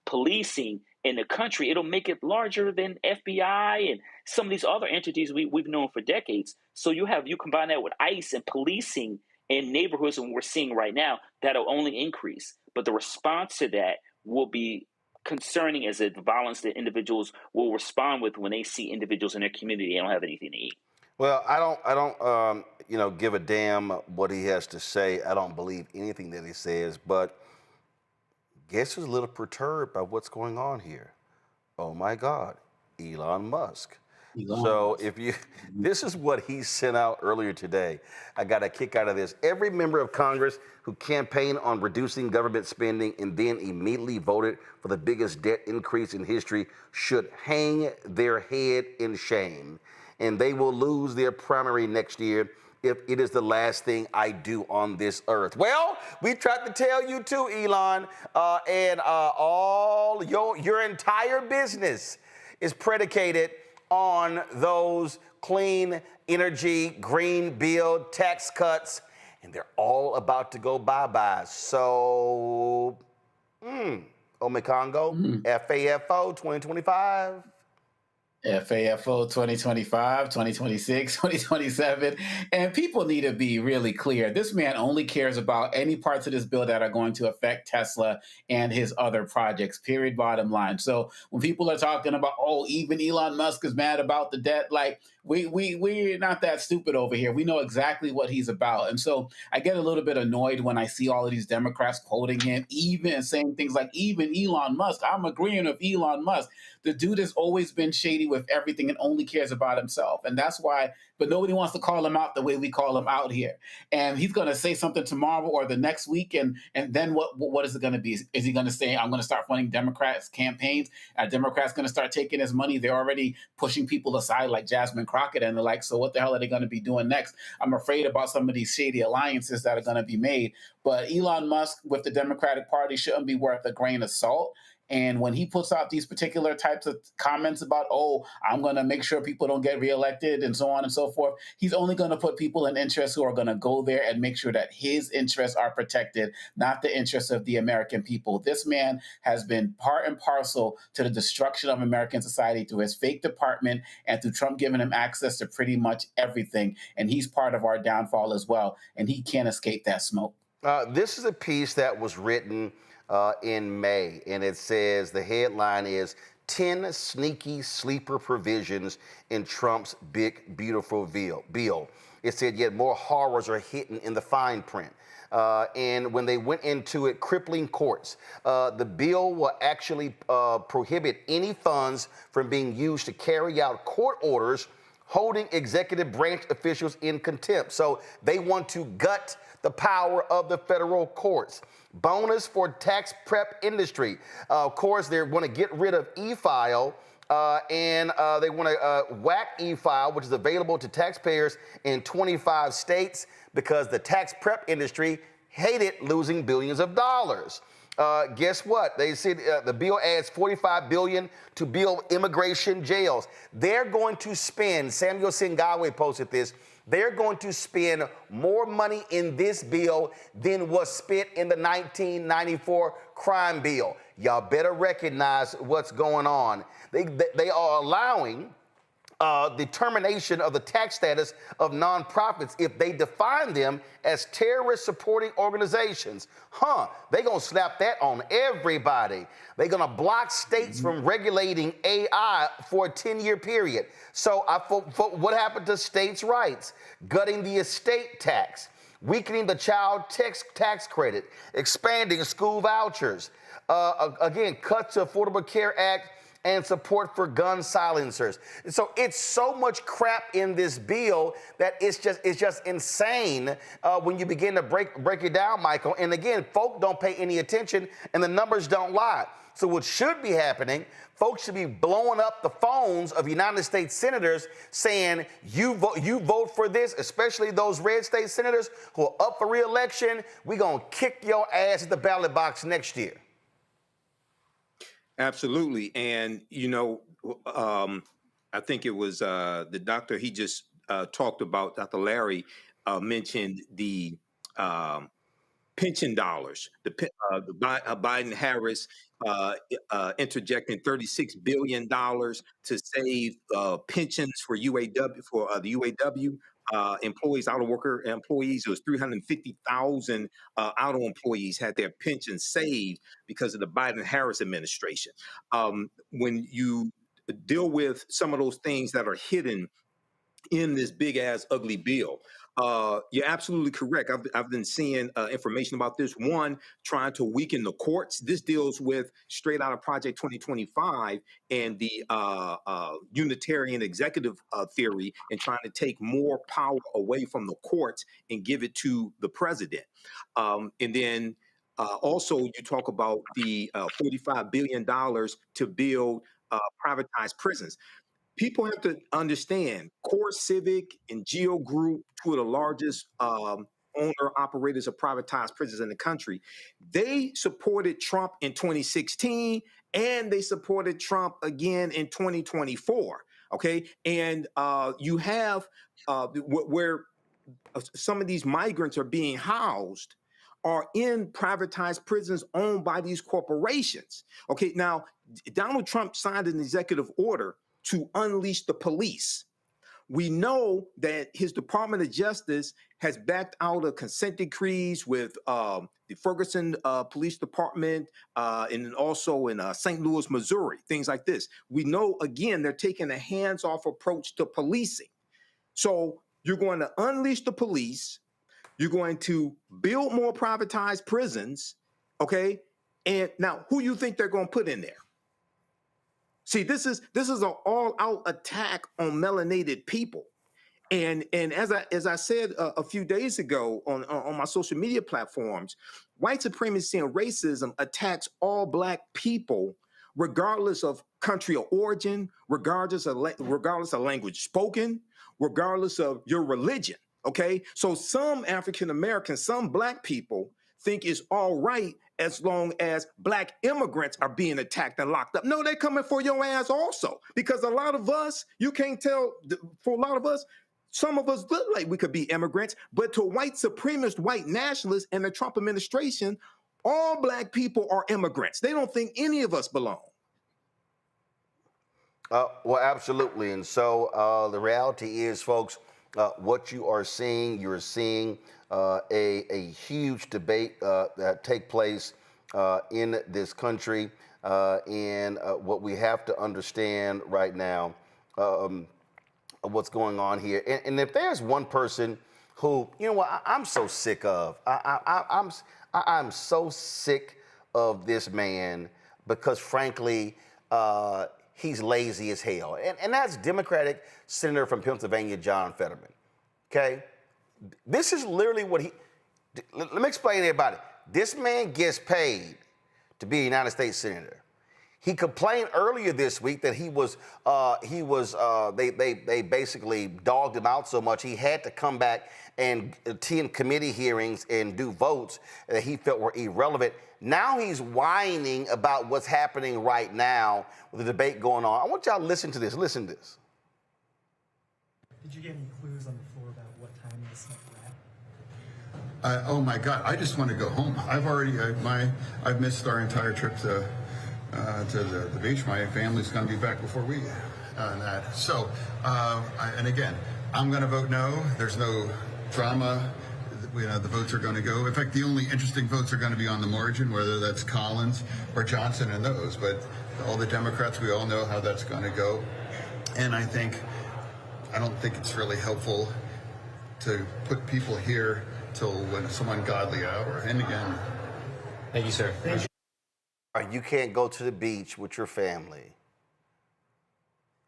policing in the country. It'll make it larger than FBI and some of these other entities we've known for decades. So you combine that with ICE and policing in neighborhoods, and we're seeing right now, that'll only increase. But the response to that will be concerning, as the violence that individuals will respond with when they see individuals in their community they don't have anything to eat. Well, I don't give a damn what he has to say. I don't believe anything that he says, but guess who's a little perturbed by what's going on here? Oh my God, Elon Musk. So this is what he sent out earlier today. I got a kick out of this. Every member of Congress who campaigned on reducing government spending and then immediately voted for the biggest debt increase in history should hang their head in shame, and they will lose their primary next year if it is the last thing I do on this earth. Well, we tried to tell you too, Elon, and all your entire business is predicated on those clean energy, green bill, tax cuts, and they're all about to go bye-bye. So, Omekongo, FAFO 2025. FAFO 2025, 2026, 2027. And people need to be really clear. This man only cares about any parts of this bill that are going to affect Tesla and his other projects, period, bottom line. So when people are talking about, even Elon Musk is mad about the debt, like, we're not that stupid over here. We know exactly what he's about. And so I get a little bit annoyed when I see all of these Democrats quoting him, even saying things like, even Elon Musk. I'm agreeing with Elon Musk. The dude has always been shady with everything and only cares about himself. And that's why, but nobody wants to call him out the way we call him out here. And he's going to say something tomorrow or the next week. And then what is it going to be? Is he going to say, I'm going to start funding Democrats' campaigns? Are Democrats going to start taking his money? They're already pushing people aside like Jasmine Crockett and the like. So what the hell are they going to be doing next? I'm afraid about some of these shady alliances that are going to be made. But Elon Musk with the Democratic Party shouldn't be worth a grain of salt. And when he puts out these particular types of comments about, oh, I'm going to make sure people don't get reelected and so on and so forth, he's only going to put people in interest who are going to go there and make sure that his interests are protected, not the interests of the American people. This man has been part and parcel to the destruction of American society through his fake department and through Trump giving him access to pretty much everything. And he's part of our downfall as well. And he can't escape that smoke. This is a piece that was written in May, and it says the headline is 10 sneaky sleeper provisions in Trump's big, beautiful bill. It said yet more horrors are hidden in the fine print. And when they went into it, crippling courts. The bill will actually prohibit any funds from being used to carry out court orders holding executive branch officials in contempt. So they want to gut the power of the federal courts. Bonus for tax prep industry. Of course, they want to get rid of e-file and they want to whack e-file, which is available to taxpayers in 25 states because the tax prep industry hated losing billions of dollars. Guess what? They said the bill adds $45 billion to build immigration jails. They're going to spend, Samuel Singawe posted this, they're going to spend more money in this bill than was spent in the 1994 crime bill. Y'all better recognize what's going on. They are allowing determination of the tax status of nonprofits if they define them as terrorist supporting organizations. They're going to slap that on everybody. They're going to block states from regulating AI for a 10-year period. So what happened to states' rights? Gutting the estate tax, weakening the child tax credit, expanding school vouchers. Again, cuts to Affordable Care Act and support for gun silencers. So it's so much crap in this bill that it's just insane when you begin to break it down, Michael. And again, folk don't pay any attention and the numbers don't lie. So what should be happening, folks should be blowing up the phones of United States senators saying, you vote for this, especially those red state senators who are up for re-election. We're going to kick your ass at the ballot box next year. Absolutely. And, you know, I think it was the doctor he just talked about, Dr. Larry, mentioned the pension dollars, the Biden-Harris interjecting $36 billion to save pensions for UAW, for the UAW employees, auto worker employees. It was 350,000 auto employees had their pensions saved because of the Biden-Harris administration. When you deal with some of those things that are hidden in this big ass ugly bill, you're absolutely correct. I've been seeing information about this. One, trying to weaken the courts. This deals with straight out of Project 2025 and the Unitarian executive theory and trying to take more power away from the courts and give it to the president. And then also you talk about the $45 billion to build privatized prisons. People have to understand Core Civic and Geo Group, two of the largest owner-operators of privatized prisons in the country. They supported Trump in 2016, and they supported Trump again in 2024. Okay, and you have where some of these migrants are being housed are in privatized prisons owned by these corporations. Okay, now Donald Trump signed an executive order to unleash the police. We know that his Department of Justice has backed out of consent decrees with the Ferguson Police Department and also in St. Louis, Missouri, things like this. We know, again, they're taking a hands-off approach to policing. So you're going to unleash the police. You're going to build more privatized prisons, okay? And now, who you think they're going to put in there? See, this is an all-out attack on melanated people, and as I said a few days ago on my social media platforms, white supremacy and racism attacks all Black people, regardless of country of origin, regardless of language spoken, regardless of your religion. Okay, so some African Americans, some Black people think it's all right as long as black immigrants are being attacked and locked up. No, they're coming for your ass also. Because a lot of us, you can't tell, for a lot of us, some of us look like we could be immigrants, but to white supremacist, white nationalists and the Trump administration, all black people are immigrants. They don't think any of us belong. Well, absolutely. And so the reality is, folks, what you are seeing, you're seeing a huge debate that take place in this country. And what we have to understand right now, what's going on here. And if there's one person who, you know what, I'm so sick of. I'm so sick of this man because, frankly, he's lazy as hell. And that's Democratic Senator from Pennsylvania, John Fetterman. Okay? This is literally what he... Let me explain to everybody. This man gets paid to be a United States Senator. He complained earlier this week that they basically dogged him out so much he had to come back and attend committee hearings and do votes that he felt were irrelevant. Now he's whining about what's happening right now with the debate going on. I want y'all to listen to this. Listen to this. Did you get any clues on the floor about what time this wrap? Oh my God! I just want to go home. I've missed our entire trip to the beach. My family's going to be back before we on that. So, and again, I'm going to vote no. There's no drama. You know, the votes are going to go. In fact, the only interesting votes are going to be on the margin, whether that's Collins or Johnson and those. But all the Democrats, we all know how that's going to go. And I don't think it's really helpful to put people here till when some ungodly hour. And again, thank you, sir. You can't go to the beach with your family.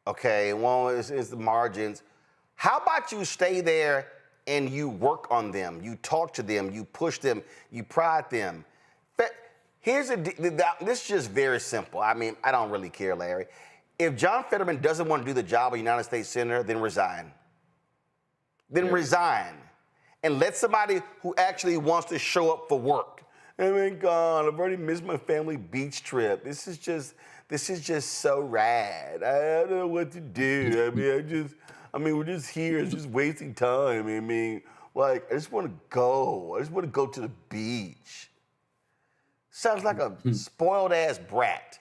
Okay, well, it's the margins. How about you stay there and you work on them, you talk to them, you push them, you prod them. This is just very simple. I mean, I don't really care, Larry. If John Fetterman doesn't want to do the job of United States Senator, then resign. Then resign. And let somebody who actually wants to show up for work. Oh my God, I've already missed my family beach trip. This is just so rad. I don't know what to do. We're just here. It's just wasting time. I just want to go. I just want to go to the beach. Sounds like a spoiled-ass brat.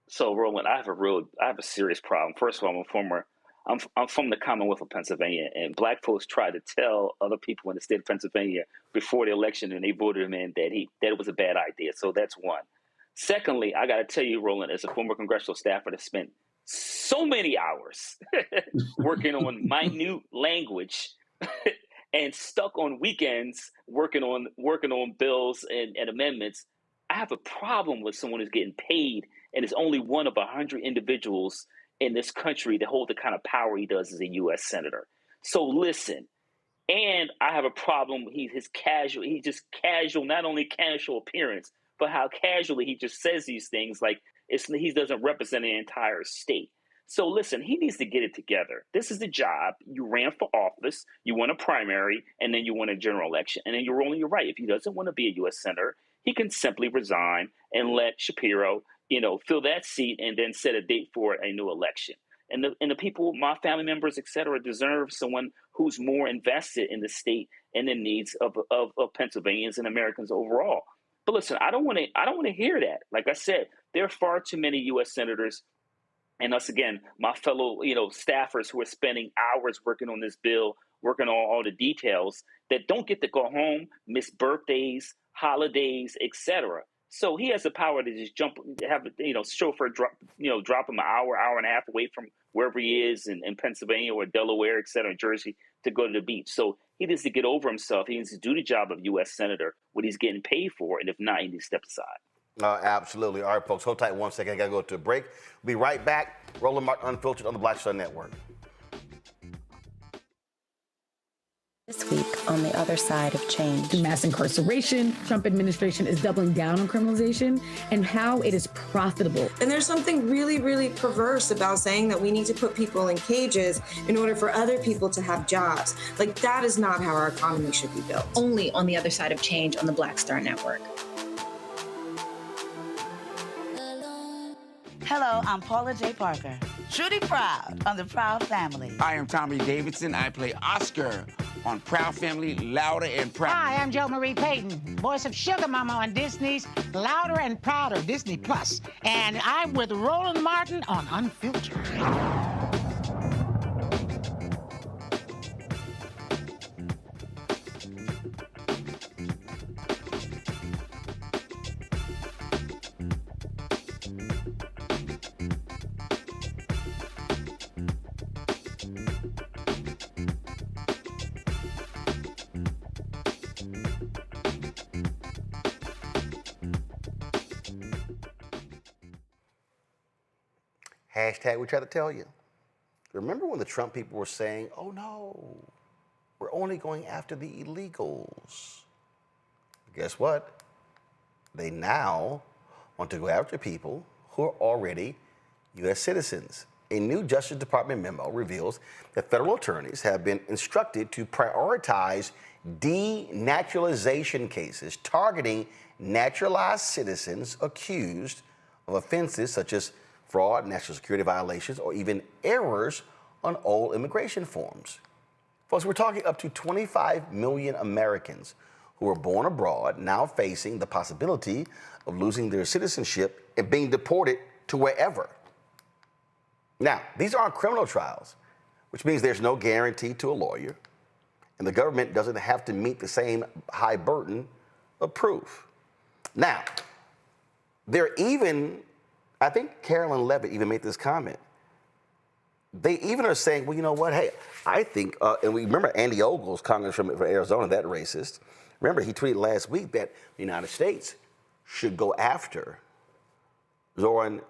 So, Roland, I have a serious problem. First of all, I'm from the Commonwealth of Pennsylvania, and black folks tried to tell other people in the state of Pennsylvania before the election, and they voted him in, that it was a bad idea. So that's one. Secondly, I got to tell you, Roland, as a former congressional staffer that spent so many hours working on minute language and stuck on weekends working on bills and amendments, I have a problem with someone who's getting paid and is only one of 100 individuals in this country that hold the kind of power he does as a U.S. Senator. So listen, and I have a problem. He's just casual, not only casual appearance, but how casually he just says these things like he doesn't represent the entire state. So listen, he needs to get it together. This is the job. You ran for office, you won a primary, and then you won a general election. And then you're right. If he doesn't want to be a U.S. Senator, he can simply resign and let Shapiro, fill that seat and then set a date for a new election. And the people, my family members, et cetera, deserve someone who's more invested in the state and the needs of Pennsylvanians and Americans overall. But listen, I don't want to hear that. Like I said, there are far too many U.S. senators, and us again, my fellow staffers who are spending hours working on this bill, working on all the details, that don't get to go home, miss birthdays, holidays, et cetera. So he has the power to just chauffeur drop him an hour and a half away from wherever he is in Pennsylvania or Delaware, et cetera, Jersey, to go to the beach. So he needs to get over himself. He needs to do the job of U.S. Senator, what he's getting paid for, and if not, he needs to step aside. Absolutely. All right, folks, hold tight 1 second. I got to go to a break. We'll be right back. Roland Martin Unfiltered on the Black Star Network. This week on the other side of change. Mass incarceration, Trump administration is doubling down on criminalization, and how it is profitable. And there's something really, really perverse about saying that we need to put people in cages in order for other people to have jobs. Like, that is not how our economy should be built. Only on the other side of change on the Black Star Network. Hello, I'm Paula J. Parker. Truly proud on the Proud Family. I am Tommy Davidson. I play Oscar on Proud Family, Louder and Proud. Hi, I'm Jo Marie Payton, voice of Sugar Mama on Disney's Louder and Prouder, Disney Plus. And I'm with Roland Martin on Unfiltered. Hashtag we try to tell you. Remember when the Trump people were saying, oh no, we're only going after the illegals. Guess what? They now want to go after people who are already U.S. citizens. A new Justice Department memo reveals that federal attorneys have been instructed to prioritize denaturalization cases targeting naturalized citizens accused of offenses such as fraud, national security violations, or even errors on old immigration forms. Folks, we're talking up to 25 million Americans who were born abroad now facing the possibility of losing their citizenship and being deported to wherever. Now, these aren't criminal trials, which means there's no guarantee to a lawyer, and the government doesn't have to meet the same high burden of proof. Now, they're even, I think Carolyn Levitt even made this comment. They even are saying, well, you know what? Hey, I think, and we remember Andy Ogles, congressman from Arizona, that racist. Remember, he tweeted last week that the United States should go after Zoran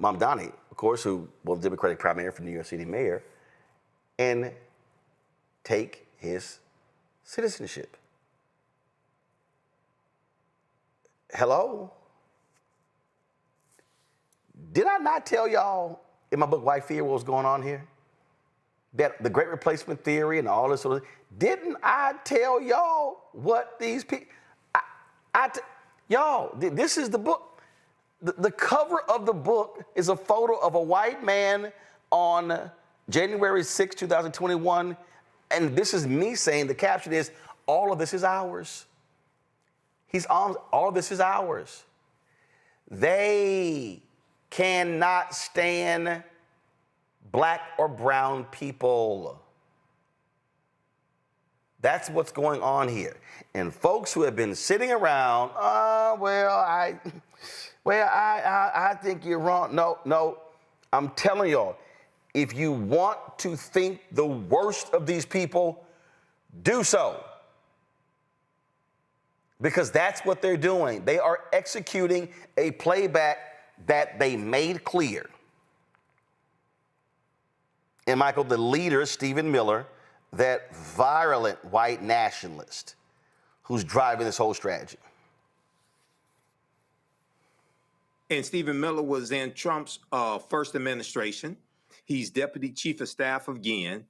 Mamdani, of course, who was Democratic primary for New York City mayor, and take his citizenship. Hello? Did I not tell y'all in my book, White Fear, what was going on here? That the Great Replacement Theory and all this sort of, didn't I tell y'all what these people, y'all, this is the book. The cover of the book is a photo of a white man on January 6, 2021. And this is me saying, the caption is, all of this is ours. All of this is ours. They cannot stand black or brown people. That's what's going on here. And folks who have been sitting around, I think you're wrong. No, I'm telling y'all, if you want to think the worst of these people, do so. Because that's what they're doing. They are executing a playback that they made clear. And Michael, the leader, Stephen Miller, that virulent white nationalist who's driving this whole strategy. And Stephen Miller was in Trump's first administration. He's deputy chief of staff again.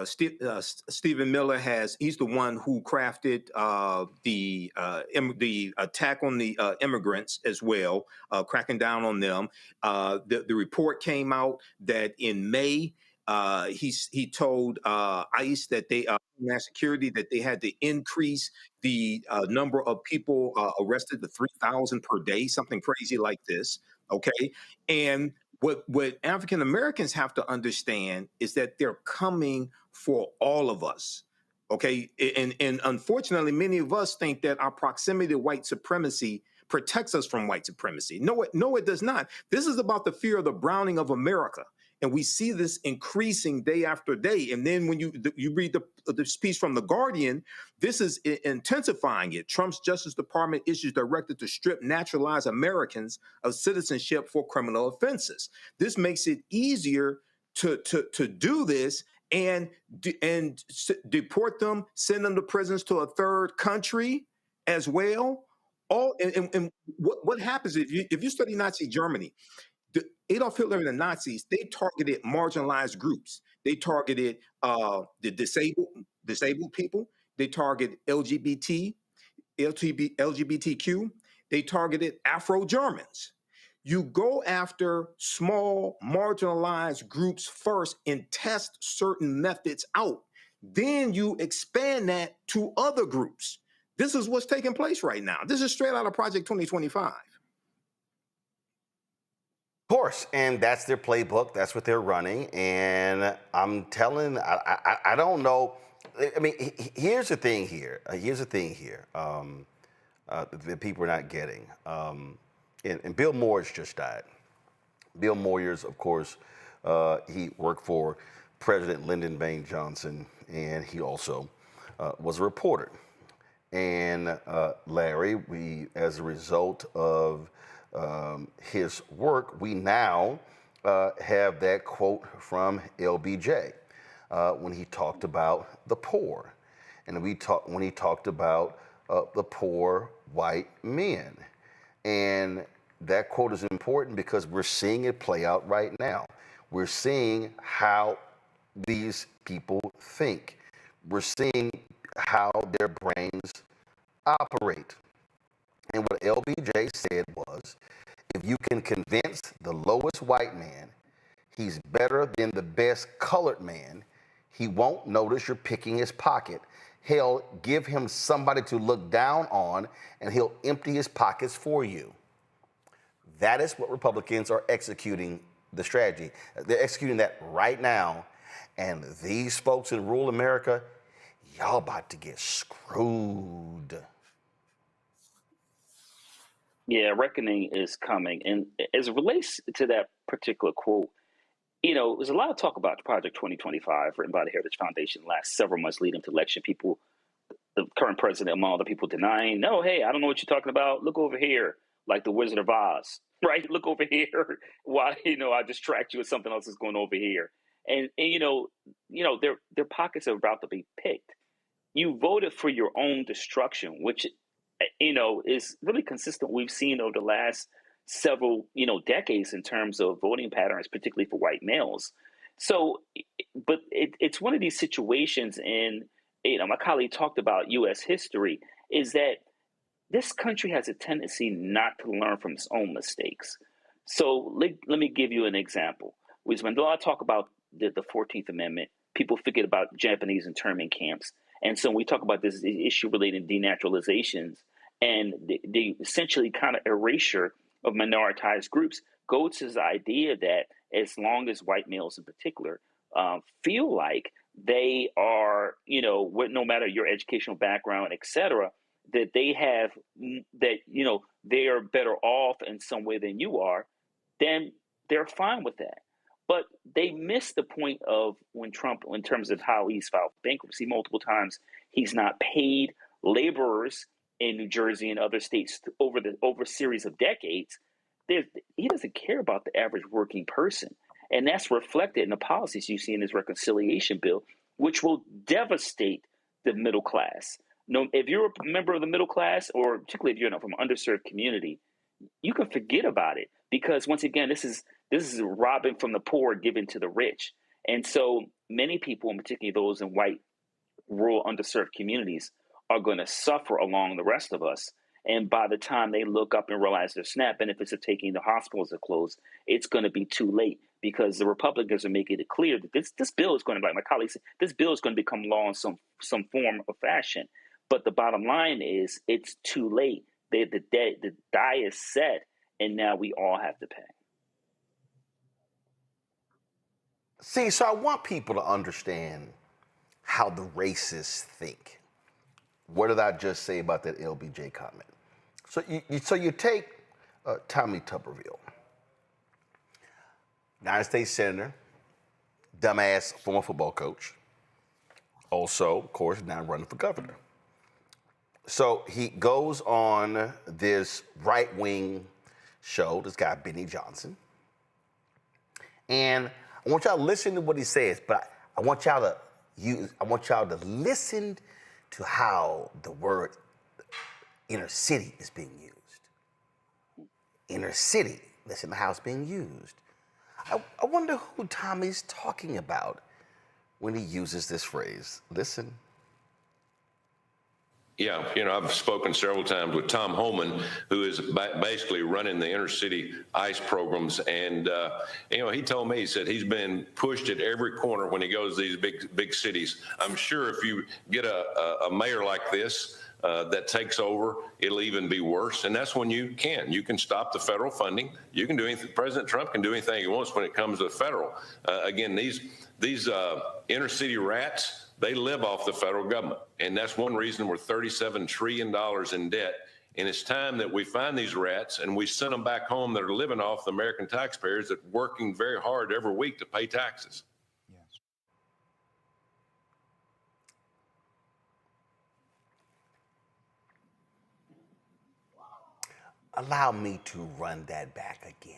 Stephen Miller he's the one who crafted the attack on the immigrants as well, cracking down on them. The report came out that in May, he told ICE that Homeland Security that they had to increase the number of people arrested to 3,000 per day, something crazy like this. Okay, and what African Americans have to understand is that they're coming for all of us. Okay, and unfortunately, many of us think that our proximity to white supremacy protects us from white supremacy. No, it does not. This is about the fear of the browning of America. And we see this increasing day after day. And then when you read the piece from The Guardian, this is intensifying it. Trump's Justice Department issues directive to strip naturalized Americans of citizenship for criminal offenses. This makes it easier to do this and deport them, send them to prisons to a third country as well. And what happens if you study Nazi Germany? Adolf Hitler and the Nazis, they targeted marginalized groups. They targeted the disabled people. They targeted LGBTQ. They targeted Afro-Germans. You go after small, marginalized groups first and test certain methods out. Then you expand that to other groups. This is what's taking place right now. This is straight out of Project 2025. Of course, and that's their playbook. That's what they're running. And I'm telling, I don't know. I mean, here's the thing here. That people are not getting. And Bill Moyers just died. Bill Moyers, of course, he worked for President Lyndon Baines Johnson, and he also was a reporter. And Larry, as a result of his work, we now have that quote from LBJ when he talked about the poor, and when he talked about the poor white men. And that quote is important because we're seeing it play out right now. We're seeing how these people think. We're seeing how their brains operate. And what LBJ said was, if you can convince the lowest white man he's better than the best colored man, he won't notice you're picking his pocket. Hell, give him somebody to look down on, and he'll empty his pockets for you. That is what Republicans are executing the strategy. They're executing that right now. And these folks in rural America, y'all about to get screwed. Yeah, reckoning is coming. And as it relates to that particular quote, you know, there's a lot of talk about Project 2025 written by the Heritage Foundation the last several months leading to election. People, the current president, among other people, denying, no, hey, I don't know what you're talking about. Look over here, like the Wizard of Oz, right? Look over here. Why, I distract you with something else that's going over here. And their pockets are about to be picked. You voted for your own destruction, which, is really consistent. We've seen over the last several, decades in terms of voting patterns, particularly for white males. So, but it's one of these situations, and my colleague talked about U.S. history, is that this country has a tendency not to learn from its own mistakes. So let me give you an example. We spend a lot of talk about the 14th Amendment. People forget about Japanese internment camps. And so when we talk about this issue related to denaturalizations and the essentially kind of erasure of minoritized groups, go to the idea that as long as white males in particular feel like they are, no matter your educational background, et cetera, that they have they are better off in some way than you are, then they're fine with that. But they missed the point of when Trump, in terms of how he's filed bankruptcy multiple times, he's not paid laborers in New Jersey and other states over a series of decades. He doesn't care about the average working person. And that's reflected in the policies you see in his reconciliation bill, which will devastate the middle class. If you're a member of the middle class, or particularly if you're from an underserved community, you can forget about it, because once again, this is robbing from the poor, given to the rich. And so many people, and particularly those in white, rural, underserved communities, are going to suffer along the rest of us. And by the time they look up and realize their SNAP benefits are taking, the hospitals are closed, it's going to be too late, because the Republicans are making it clear that this bill is going to, like my colleagues said, this bill is going to become law in some form or fashion. But the bottom line is, it's too late. The die is set, and now we all have to pay. See, so I want people to understand how the racists think. What did I just say about that LBJ comment? So you take Tommy Tuberville, United States Senator, dumbass former football coach, also, of course, now running for governor. So he goes on this right-wing show, this guy, Benny Johnson. And I want y'all to listen to what he says, but I I want y'all to listen to how the word inner city is being used. Inner city, listen to how it's being used. I wonder who Tommy's talking about when he uses this phrase. Listen. Yeah, I've spoken several times with Tom Holman, who is basically running the inner city ICE programs. And, he told me, he said he's been pushed at every corner when he goes to these big cities. I'm sure if you get a mayor like this that takes over, it'll even be worse. And that's when you can stop the federal funding. You can do anything. President Trump can do anything he wants when it comes to the federal. Again, these inner city rats, they live off the federal government. And that's one reason we're $37 trillion in debt. And it's time that we find these rats and we send them back home that are living off the American taxpayers that are working very hard every week to pay taxes. Allow me to run that back again.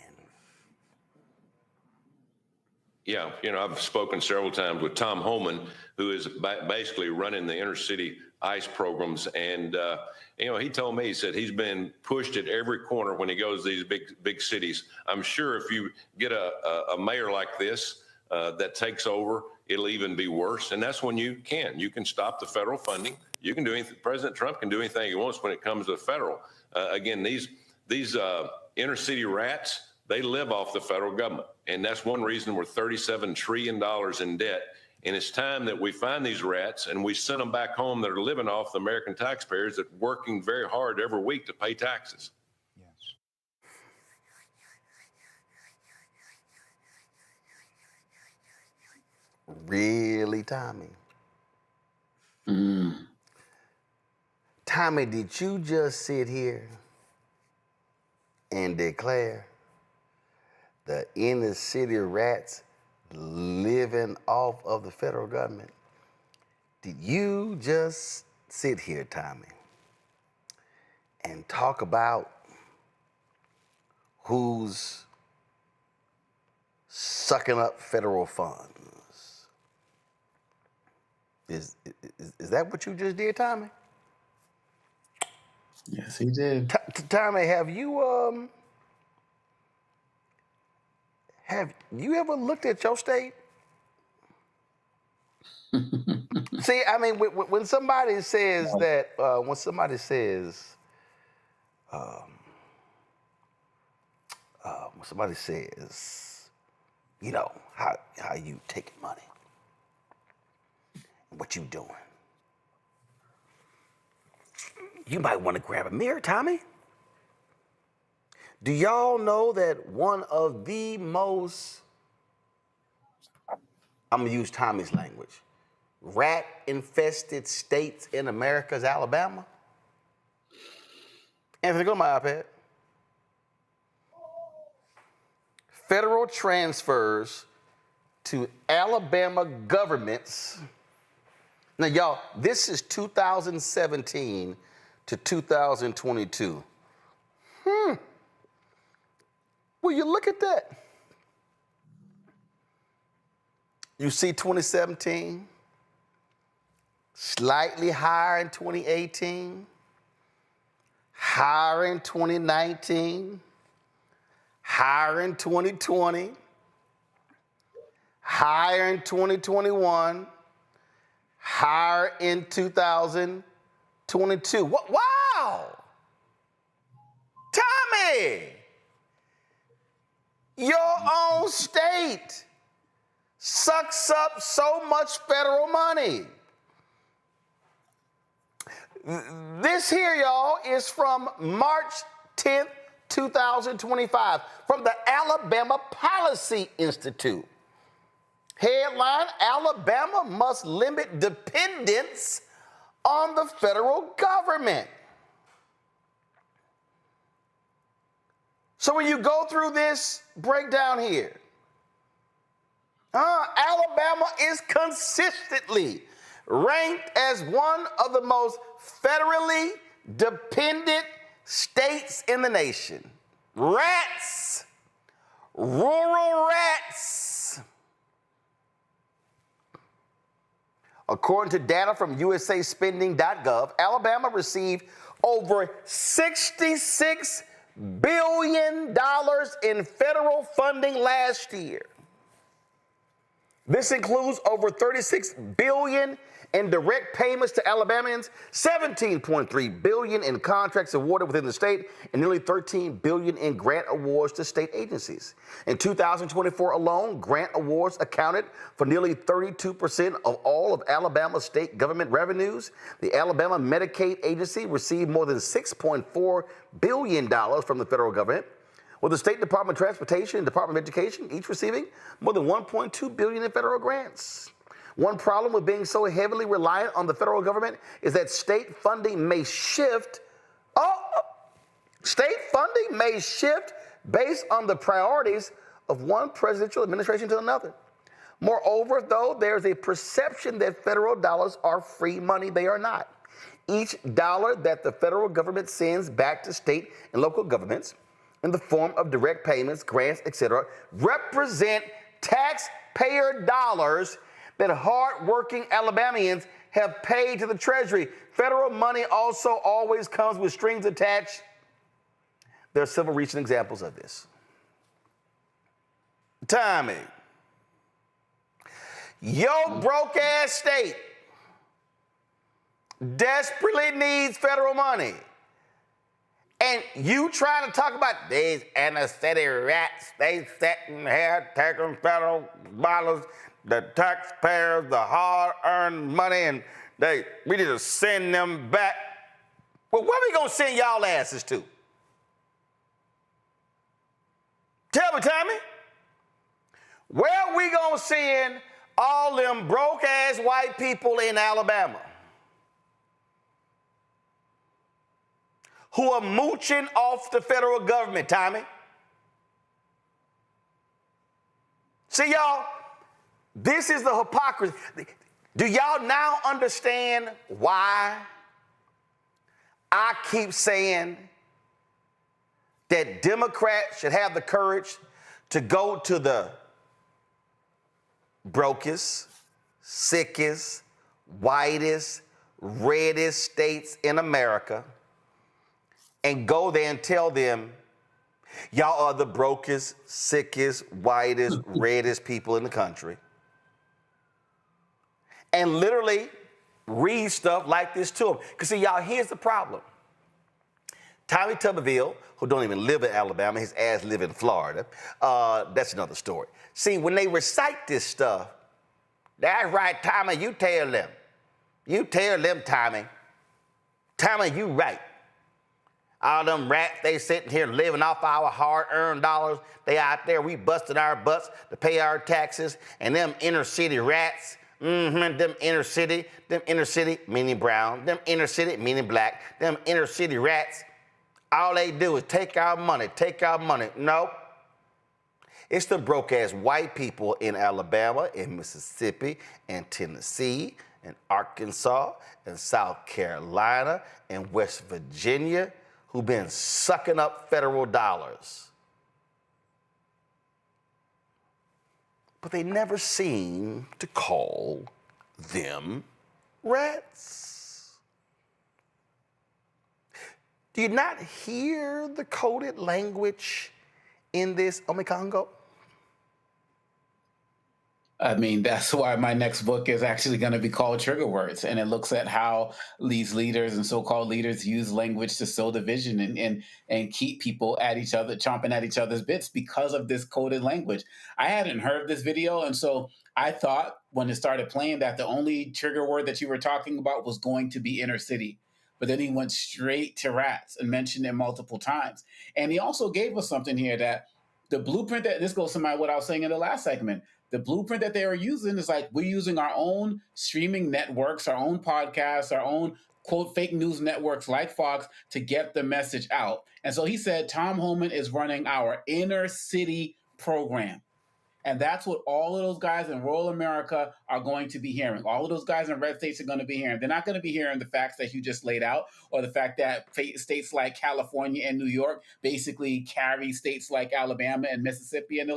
Yeah, I've spoken several times with Tom Holman, who is basically running the inner city ICE programs. And, he told me, he said he's been pushed at every corner when he goes to these big cities. I'm sure if you get a mayor like this that takes over, it'll even be worse. And that's when you can stop the federal funding. You can do anything. President Trump can do anything he wants when it comes to the federal. Again, these inner city rats, they live off the federal government. And that's one reason we're $37 trillion in debt. And it's time that we find these rats and we send them back home that are living off the American taxpayers that are working very hard every week to pay taxes. Really, Tommy? Tommy, did you just sit here and declare the inner city rats living off of the federal government? Did you just sit here, Tommy, and talk about who's sucking up federal funds? Is that what you just did, Tommy? Yes, he did. Tommy, have you ever looked at your state? See, I mean, when somebody says that, when somebody says, how you taking money, and what you doing, you might want to grab a mirror, Tommy. Do y'all know that one of the most, I'm gonna use Tommy's language, rat-infested states in America is Alabama? Anthony, go to my iPad. Federal transfers to Alabama governments. Now, y'all, this is 2017 to 2022. Will you look at that? You see 2017, slightly higher in 2018, higher in 2019, higher in 2020, higher in 2021, higher in 2022. Wow! Tommy! Your own state sucks up so much federal money. This here, y'all, is from March 10th, 2025, from the Alabama Policy Institute. Headline, Alabama must limit dependence on the federal government. So when you go through this breakdown here, Alabama is consistently ranked as one of the most federally dependent states in the nation. Rats, rural rats. According to data from usaspending.gov, Alabama received over $66 billion in federal funding last year. This includes over $36 billion in direct payments to Alabamians, $17.3 billion in contracts awarded within the state, and nearly $13 billion in grant awards to state agencies. In 2024 alone, grant awards accounted for nearly 32% of all of Alabama's state government revenues. The Alabama Medicaid Agency received more than $6.4 billion from the federal government, with the State Department of Transportation and Department of Education each receiving more than $1.2 billion in federal grants. One problem with being so heavily reliant on the federal government is that state funding may shift. State funding may shift based on the priorities of one presidential administration to another. Moreover, though, there's a perception that federal dollars are free money. They are not. Each dollar that the federal government sends back to state and local governments in the form of direct payments, grants, etc., represent taxpayer dollars that hard-working Alabamians have paid to the Treasury. Federal money also always comes with strings attached. There are several recent examples of this. Tommy, your broke-ass state desperately needs federal money. And you trying to talk about these inner city rats, they sitting here taking federal dollars, the taxpayers, the hard-earned money, and we need to send them back. Well, where we gonna send y'all asses to? Tell me, Tommy. Where we gonna send all them broke-ass white people in Alabama who are mooching off the federal government, Tommy? See, y'all, this is the hypocrisy. Do y'all now understand why I keep saying that Democrats should have the courage to go to the brokest, sickest, whitest, reddest states in America and go there and tell them, y'all are the brokest, sickest, whitest, reddest people in the country, and literally read stuff like this to them? Because see, y'all, here's the problem. Tommy Tuberville, who don't even live in Alabama, his ass live in Florida, that's another story. See, when they recite this stuff, that's right, Tommy, you tell them. You tell them, Tommy. Tommy, you right. All them rats, they sitting here living off our hard-earned dollars. They out there, we busting our butts to pay our taxes, and them inner city rats, them inner city meaning brown, them inner city meaning black, them inner city rats, all they do is take our money. Nope. It's the broke-ass white people in Alabama, in Mississippi, and Tennessee, and Arkansas, and South Carolina, and West Virginia who've been sucking up federal dollars. But they never seem to call them rats. Do you not hear the coded language in this Omekongo? I mean, that's why my next book is actually going to be called Trigger Words. And it looks at how these leaders and so-called leaders use language to sow division and keep people at each other, chomping at each other's bits because of this coded language. I hadn't heard this video. And so I thought when it started playing that the only trigger word that you were talking about was going to be inner city. But then he went straight to rats and mentioned it multiple times. And he also gave us something here that the blueprint that this goes to what I was saying in the last segment. The blueprint that they are using is like we're using our own streaming networks, our own podcasts, our own quote fake news networks like Fox to get the message out. And so he said Tom Homan is running our inner city program. And that's what all of those guys in rural America are going to be hearing. All of those guys in red states are going to be hearing. They're not going to be hearing the facts that you just laid out or the fact that states like California and New York basically carry states like Alabama and Mississippi. And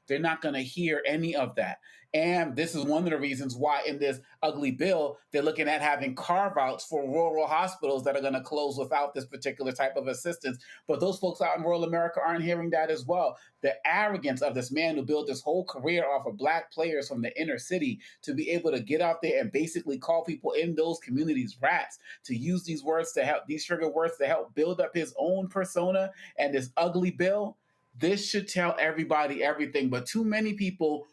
they're not going to hear any of that. And this is one of the reasons why in this ugly bill, they're looking at having carve-outs for rural hospitals that are going to close without this particular type of assistance. But those folks out in rural America aren't hearing that as well. The arrogance of this man who built this whole career off of Black players from the inner city to be able to get out there and basically call people in those communities rats, to use these words to help, these trigger words to help build up his own persona and this ugly bill. This should tell everybody everything, but too many people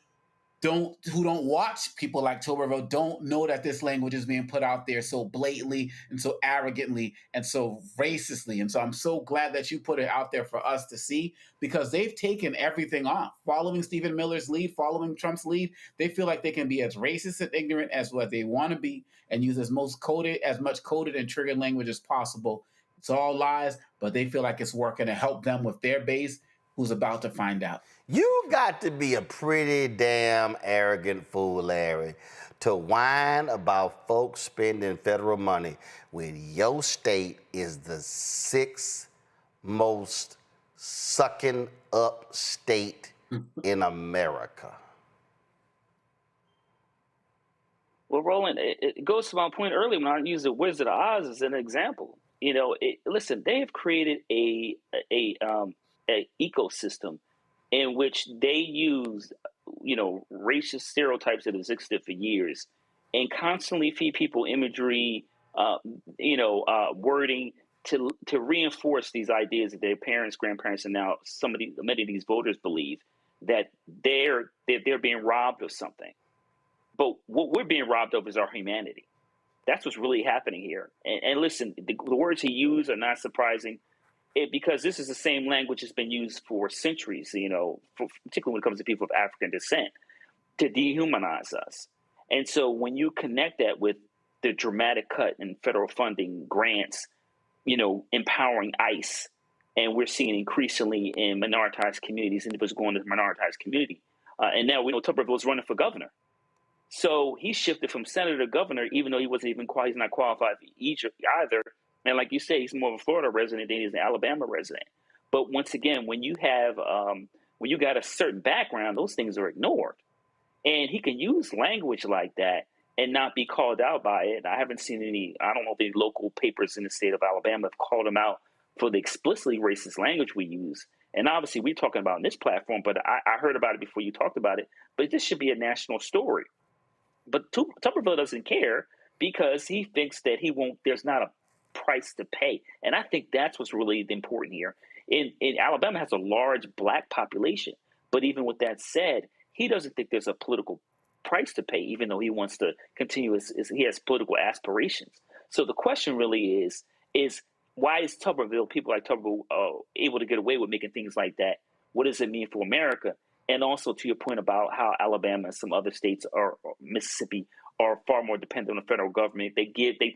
who don't watch people like Tuberville don't know that this language is being put out there so blatantly and so arrogantly and so racistly. And so I'm so glad that you put it out there for us to see, because they've taken everything off. Following Stephen Miller's lead, following Trump's lead, they feel like they can be as racist and ignorant as what they want to be and use as much coded and triggered language as possible. It's all lies, but they feel like it's working to help them with their base, who's about to find out. You got to be a pretty damn arrogant fool, Larry, to whine about folks spending federal money when your state is the 6th most sucking up state in America. Well, Roland, it goes to my point earlier when I used the Wizard of Oz as an example. You know, listen, they have created a ecosystem in which they use, racist stereotypes that have existed for years, and constantly feed people imagery, wording to reinforce these ideas that their parents, grandparents, and now many of these voters believe that they're being robbed of something. But what we're being robbed of is our humanity. That's what's really happening here. And listen, the words he used are not surprising. Because this is the same language that's been used for centuries, particularly when it comes to people of African descent, to dehumanize us. And so when you connect that with the dramatic cut in federal funding, grants, empowering ICE, and we're seeing increasingly in minoritized communities, individuals going to the minoritized community. And now we know Tuberville is running for governor. So he shifted from senator to governor, even though he's not qualified for either. And like you say, he's more of a Florida resident than he's an Alabama resident. But once again, when you have when you got a certain background, those things are ignored. And he can use language like that and not be called out by it. I haven't seen I don't know if any local papers in the state of Alabama have called him out for the explicitly racist language we use. And obviously we're talking about on this platform, but I heard about it before you talked about it. But this should be a national story. But Tuberville doesn't care because he thinks that there's not a price to pay. And I think that's what's really important here. In Alabama has a large Black population, but even with that said, he doesn't think there's a political price to pay, even though he wants to continue he has political aspirations. So the question really is why is Tuberville, people like Tuberville, able to get away with making things like that? What does it mean for America? And also to your point about how Alabama and some other states or Mississippi are far more dependent on the federal government. They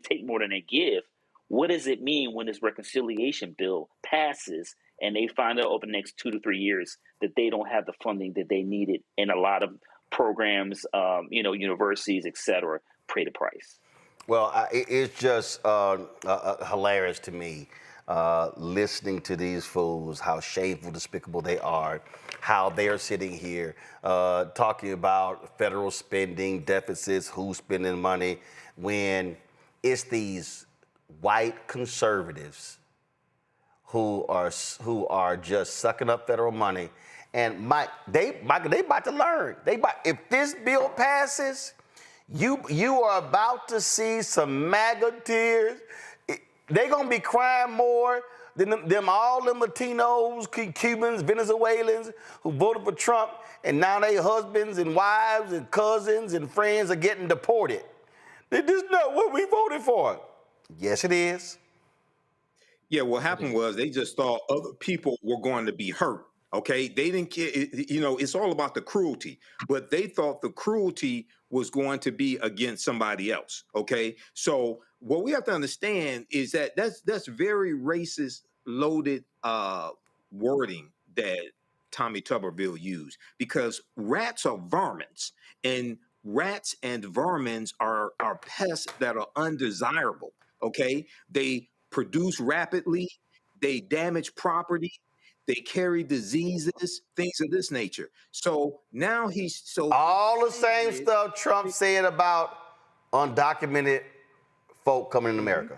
take more than they give. What does it mean when this reconciliation bill passes and they find out over the next 2 to 3 years that they don't have the funding that they needed in a lot of programs, universities, et cetera, pay the price? Well, it's just hilarious to me listening to these fools, how shameful, despicable they are, how they're sitting here talking about federal spending, deficits, who's spending money, when it's these white conservatives who are just sucking up federal money. And they about to learn. If this bill passes, you are about to see some MAGA tears. They're gonna be crying more than all them Latinos, Cubans, Venezuelans who voted for Trump, and now their husbands and wives and cousins and friends are getting deported. This is not what we voted for. Yes, it is. Yeah, what happened was they just thought other people were going to be hurt. Okay, they didn't care. It's all about the cruelty, but they thought the cruelty was going to be against somebody else. Okay, so what we have to understand is that that's very racist, loaded wording that Tommy Tuberville used, because rats are varmints, and rats and vermins are pests that are undesirable. Okay, they produce rapidly, they damage property, They carry diseases, things of this nature. So now he's all the same stuff Trump said about undocumented folk coming in America.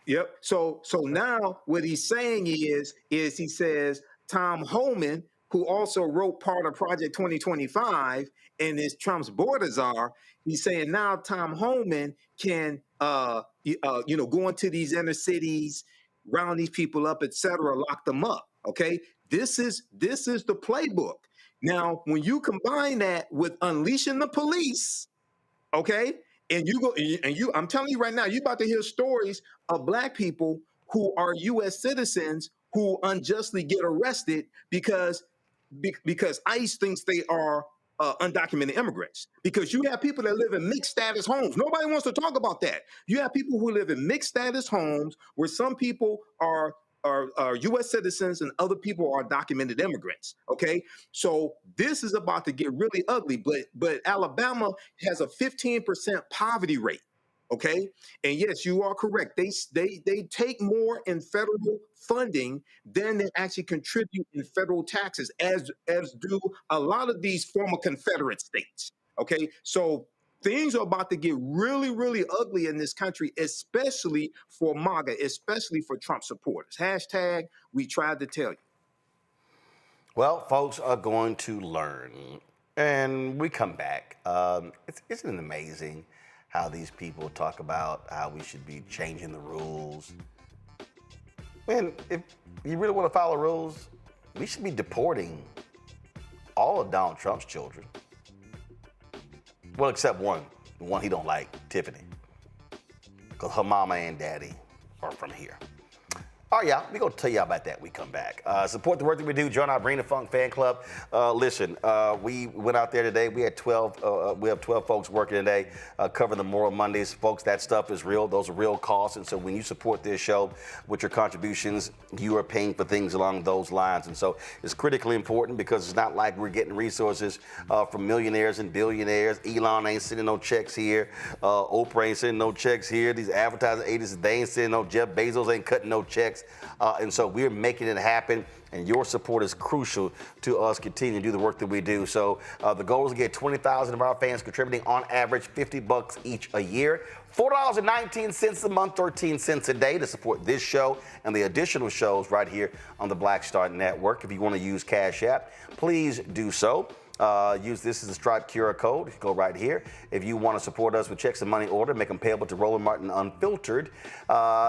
Yep. So now what he's saying is he says Tom Homan, who also wrote part of Project 2025 and is Trump's border czar, he's saying now Tom Homan can go into these inner cities, round these people up, etc., lock them up. Okay. This is the playbook. Now, when you combine that with unleashing the police, okay, I'm telling you right now, you're about to hear stories of Black people who are U.S. citizens who unjustly get arrested because ICE thinks they are undocumented immigrants. Because you have people that live in mixed status homes. Nobody wants to talk about that. You have people who live in mixed status homes where some people are U.S. citizens and other people are documented immigrants. Okay, so this is about to get really ugly. But Alabama has a 15% poverty rate. Okay, and yes, you are correct. They take more in federal funding than they actually contribute in federal taxes, as do a lot of these former Confederate states. Okay, so things are about to get really, really ugly in this country, especially for MAGA, especially for Trump supporters. Hashtag, we tried to tell you. Well, folks are going to learn. And we come back. Isn't it amazing how these people talk about how we should be changing the rules? Man, if you really want to follow rules, we should be deporting all of Donald Trump's children. Well, except one, the one he don't like, Tiffany. Because her mama and daddy are from here. All right, y'all, we're going to tell you about that when we come back. Support the work that we do. Join our Bring the Funk fan club. Listen, we went out there today. We had 12, we have 12 folks working today covering the Moral Mondays. Folks, that stuff is real. Those are real costs. And so when you support this show with your contributions, you are paying for things along those lines. And so it's critically important because it's not like we're getting resources from millionaires and billionaires. Elon ain't sending no checks here. Oprah ain't sending no checks here. These advertising agencies, they ain't sending no, Jeff Bezos ain't cutting no checks. And so we're making it happen, and your support is crucial to us continuing to do the work that we do. So the goal is to get 20,000 of our fans contributing on average $50 each a year, $4.19 a month, 13 cents a day to support this show and the additional shows right here on the Black Star Network. If you want to use Cash App, please do so. Use this as a Stripe QR code. Go right here. If you want to support us with checks and money order, make them payable to Roland Martin Unfiltered.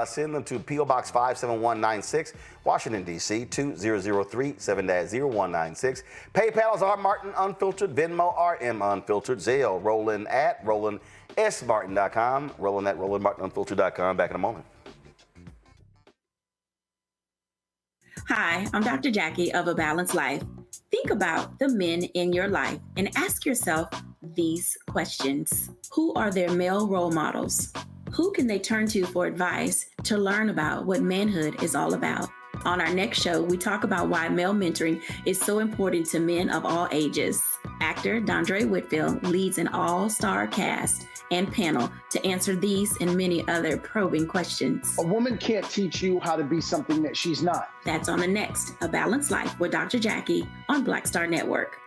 Send them to P.O. Box 57196, Washington, D.C. 2003 7-0196. PayPal is R Martin Unfiltered. Venmo RM Unfiltered. Zelle Roland at RolandSMartin.com. Roland at RolandMartinUnfiltered.com. Back in a moment. Hi, I'm Dr. Jackie of A Balanced Life. Think about the men in your life and ask yourself these questions. Who are their male role models? Who can they turn to for advice to learn about what manhood is all about? On our next show, we talk about why male mentoring is so important to men of all ages. Actor Dondre Whitfield leads an all-star cast and panel to answer these and many other probing questions. A woman can't teach you how to be something that she's not. That's on the next A Balanced Life with Dr. Jackie on Black Star Network.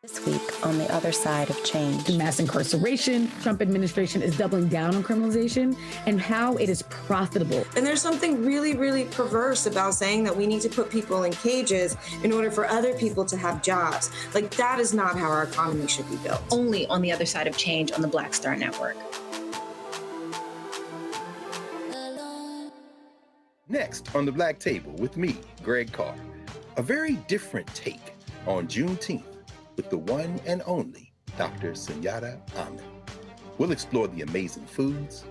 This week on the other side of change. Mass incarceration, Trump administration is doubling down on criminalization and how it is profitable. And there's something really, really perverse about saying that we need to put people in cages in order for other people to have jobs. Like, that is not how our economy should be built. Only on the other side of change on the Black Star Network. Next on the Black Table with me, Greg Carr. A very different take on Juneteenth with the one and only Dr. Sunyata Ahmed. We'll explore the amazing foods,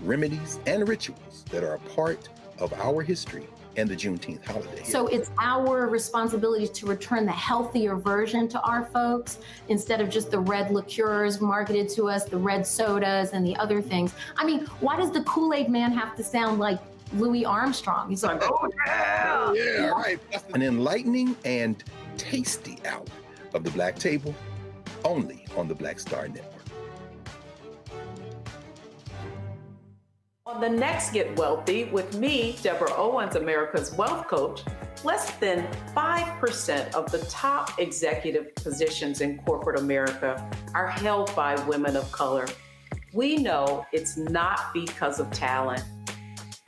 remedies, and rituals that are a part of our history and the Juneteenth holiday. So it's our responsibility to return the healthier version to our folks instead of just the red liqueurs marketed to us, the red sodas and the other things. I mean, why does the Kool-Aid man have to sound like Louis Armstrong? He's like, oh yeah! Oh, yeah, right. An enlightening and tasty hour of the Black Table, only on the Black Star Network. On The next Get Wealthy with me, Deborah Owens, America's Wealth Coach, less than 5% of the top executive positions in corporate America are held by women of color. We know it's not because of talent.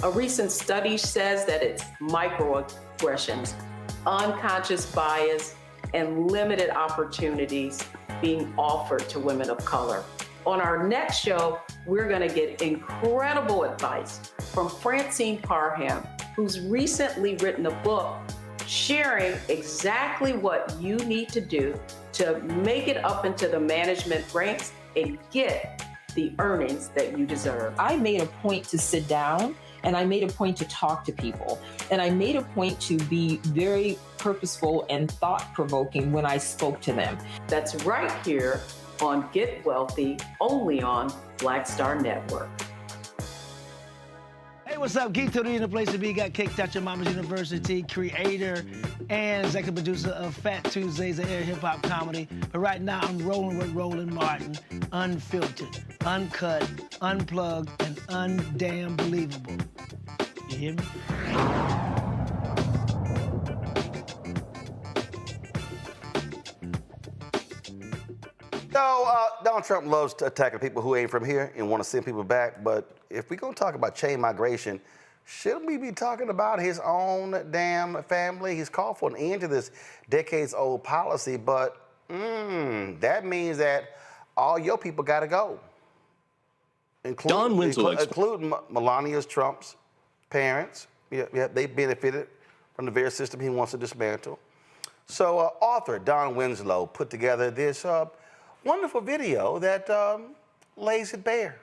A recent study says that it's microaggressions, unconscious bias, and limited opportunities being offered to women of color. On our next show, we're going to get incredible advice from Francine Parham, who's recently written a book sharing exactly what you need to do to make it up into the management ranks and get the earnings that you deserve. I made a point to sit down and I made a point to talk to people. And I made a point to be very purposeful and thought-provoking when I spoke to them. That's right here on Get Wealthy, only on Black Star Network. Hey, what's up? Geek Tony in the place to be. Got Kicked Out Your Mama's University, creator and executive producer of Fat Tuesdays, an air hip-hop comedy. But right now, I'm rolling with Roland Martin, unfiltered, uncut, unplugged, and undamn believable. You hear me? Donald Trump loves attacking people who ain't from here and want to send people back. But if we're going to talk about chain migration, shouldn't we be talking about his own damn family? He's called for an end to this decades-old policy, but that means that all your people got to go, including Melania Trump's parents. Yeah, they benefited from the very system he wants to dismantle. So author Don Winslow put together this wonderful video that lays it bare.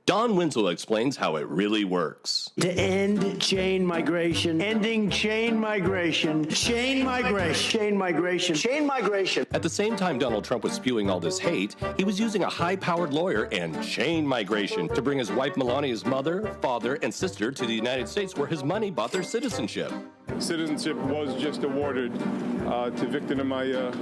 Don Winslow explains how it really works. To end chain migration, ending chain migration, chain migration, chain migration, chain migration. At the same time Donald Trump was spewing all this hate, he was using a high-powered lawyer and chain migration to bring his wife Melania's mother, father, and sister to the United States where his money bought their citizenship. Citizenship was just awarded to Victor Amaya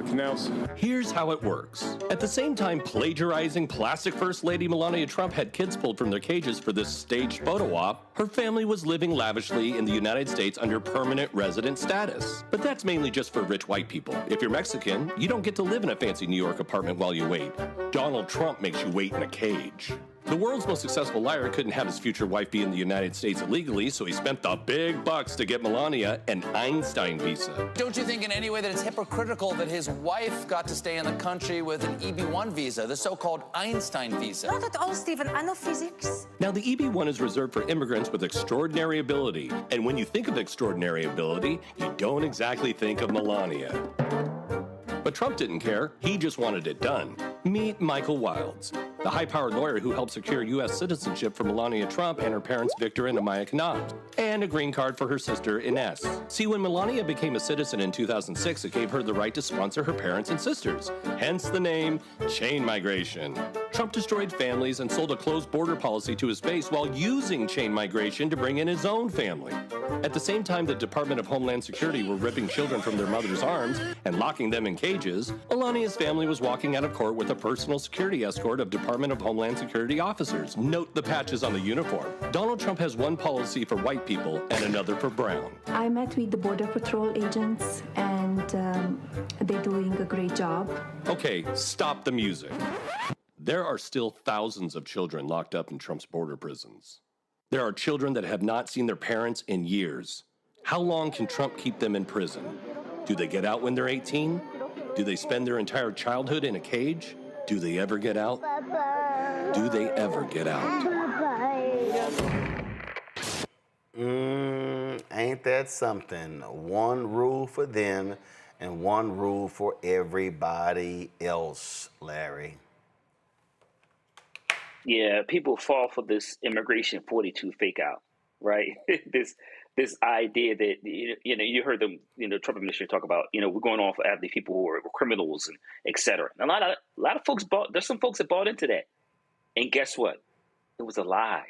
Canals. Here's how it works. At the same time plagiarizing plastic First Lady Melania Trump had kids pulled from their cages for this staged photo op, her family was living lavishly in the United States under permanent resident status. But that's mainly just for rich white people. If you're Mexican, you don't get to live in a fancy New York apartment while you wait. Donald Trump makes you wait in a cage. The world's most successful liar couldn't have his future wife be in the United States illegally, so he spent the big bucks to get Melania an Einstein visa. Don't you think in any way that it's hypocritical that his wife got to stay in the country with an EB-1 visa, the so-called Einstein visa? Not at all, Stephen. I know physics. Now, the EB-1 is reserved for immigrants with extraordinary ability. And when you think of extraordinary ability, you don't exactly think of Melania. But Trump didn't care. He just wanted it done. Meet Michael Wilds, the high-powered lawyer who helped secure U.S. citizenship for Melania Trump and her parents Victor and Amaya Knott, and a green card for her sister Ines. See, when Melania became a citizen in 2006, it gave her the right to sponsor her parents and sisters, hence the name chain migration. Trump destroyed families and sold a closed border policy to his base while using chain migration to bring in his own family. At the same time the Department of Homeland Security were ripping children from their mother's arms and locking them in cages, Melania's family was walking out of court with a personal security escort of Department of Homeland Security officers. Note the patches on the uniform. Donald Trump has one policy for white people and another for brown. I met with the Border Patrol agents and they're doing a great job. Okay, stop the music. There are still thousands of children locked up in Trump's border prisons. There are children that have not seen their parents in years. How long can Trump keep them in prison? Do they get out when they're 18? Do they spend their entire childhood in a cage? Do they ever get out? Do they ever get out? Ain't that something? One rule for them and one rule for everybody else, Larry. Yeah, people fall for this immigration 42 fake out, right? this idea that you heard the Trump administration talk about we're going off after the people who are criminals and et cetera. And a lot of folks there's some folks that bought into that, and guess what? It was a lie.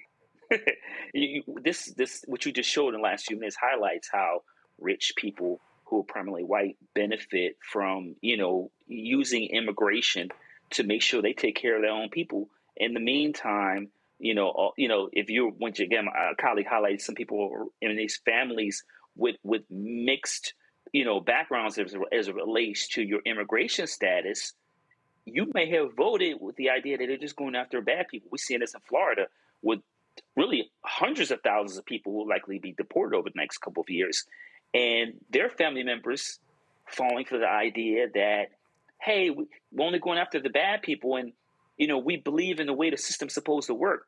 This what you just showed in the last few minutes highlights how rich people who are primarily white benefit from using immigration to make sure they take care of their own people In the meantime, if you once again, my colleague highlighted some people in these families with mixed, backgrounds as it relates to your immigration status. You may have voted with the idea that they're just going after bad people. We're seeing this in Florida with really hundreds of thousands of people who will likely be deported over the next couple of years, and their family members falling for the idea that, hey, we're only going after the bad people, and we believe in the way the system's supposed to work.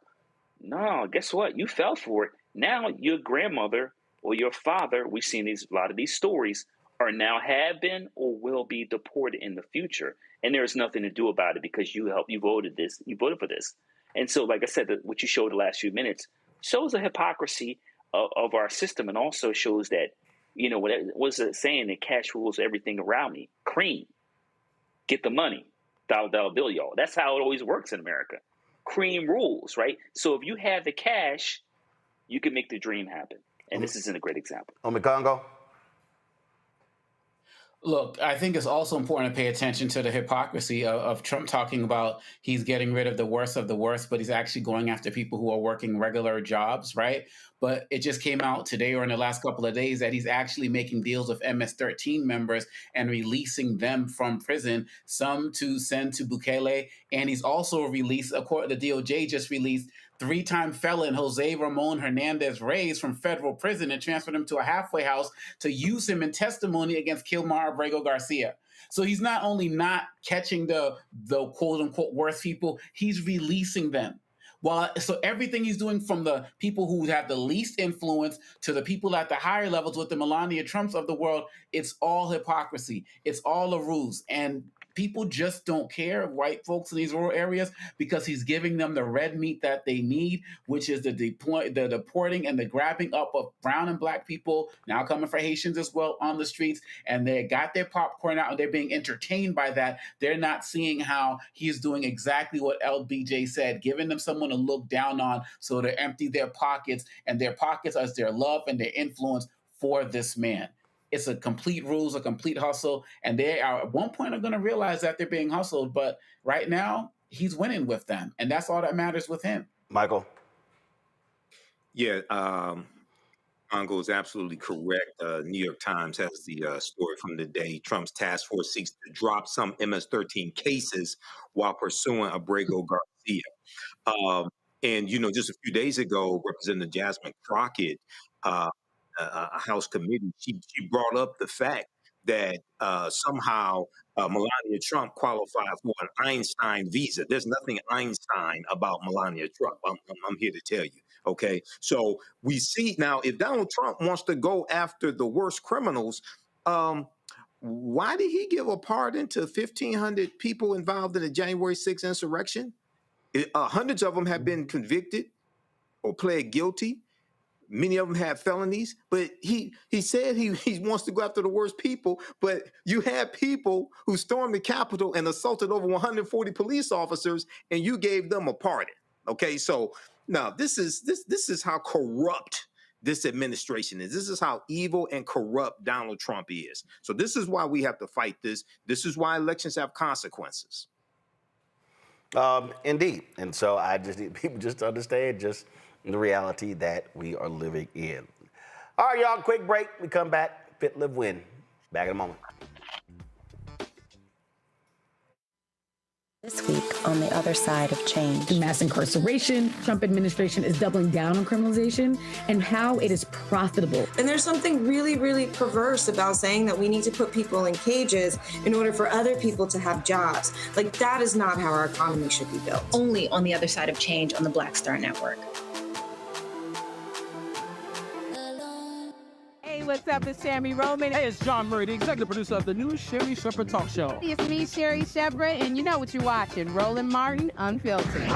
No, guess what? You fell for it. Now your grandmother or your father, we've seen a lot of these stories, are now have been or will be deported in the future, and there's nothing to do about it because you voted for this. And so, like I said, what you showed the last few minutes shows the hypocrisy of our system, and also shows that, what was it saying, that cash rules everything around me. Cream, get the money, dollar bill, y'all. That's how it always works in America. Cream rules, right? So if you have the cash, you can make the dream happen. And this isn't a great example. Congo. Look, I think it's also important to pay attention to the hypocrisy of Trump talking about he's getting rid of the worst, but he's actually going after people who are working regular jobs, right? But it just came out today or in the last couple of days that he's actually making deals with MS-13 members and releasing them from prison, some to send to Bukele. And he's also released, according to the DOJ, just released three-time felon Jose Ramon Hernandez Reyes from federal prison and transferred him to a halfway house to use him in testimony against Kilmar Abrego Garcia. So he's not only not catching the quote-unquote worst people, he's releasing them. So everything he's doing, from the people who have the least influence to the people at the higher levels with the Melania Trumps of the world, it's all hypocrisy. It's all a ruse. And people just don't care, white folks in these rural areas, because he's giving them the red meat that they need, which is the deporting and the grabbing up of brown and black people, now coming for Haitians as well, on the streets. And they got their popcorn out and they're being entertained by that. They're not seeing how he's doing exactly what LBJ said, giving them someone to look down on so they empty their pockets, and their pockets as their love and their influence for this man. It's a complete ruse, a complete hustle, and they are at one point are going to realize that they're being hustled. But right now, he's winning with them, and that's all that matters with him. Michael. Yeah, Congo is absolutely correct. New York Times has the story from the day. Trump's task force seeks to drop some MS-13 cases while pursuing Abrego Garcia. And just a few days ago, Representative Jasmine Crockett, a House committee, she brought up the fact that somehow Melania Trump qualified for an Einstein visa. There's nothing Einstein about Melania Trump. I'm here to tell you. Okay, so we see now, if Donald Trump wants to go after the worst criminals, why did he give a pardon to 1,500 people involved in the January 6th insurrection? Hundreds of them have been convicted or pled guilty. Many of them have felonies, but he said he wants to go after the worst people. But you have people who stormed the Capitol and assaulted over 140 police officers, and you gave them a pardon. Okay, so now this is how corrupt this administration is. This is how evil and corrupt Donald Trump is. So this is why we have to fight this. This is why elections have consequences. Indeed, and so I just need people just to understand just the reality that we are living in. All right, y'all, quick break. We come back. Fit, Live, Win. Back in a moment. This week on the other side of change. Mass incarceration, Trump administration is doubling down on criminalization, and how it is profitable. And there's something really, really perverse about saying that we need to put people in cages in order for other people to have jobs. Like, that is not how our economy should be built. Only on the other side of change on the Black Star Network. What's up? It's Sammy Roman. Hey, it's John Murray, the executive producer of the new Sherry Shepherd Talk Show. It's me, Sherry Shepherd, and you know what you're watching, Roland Martin Unfiltered.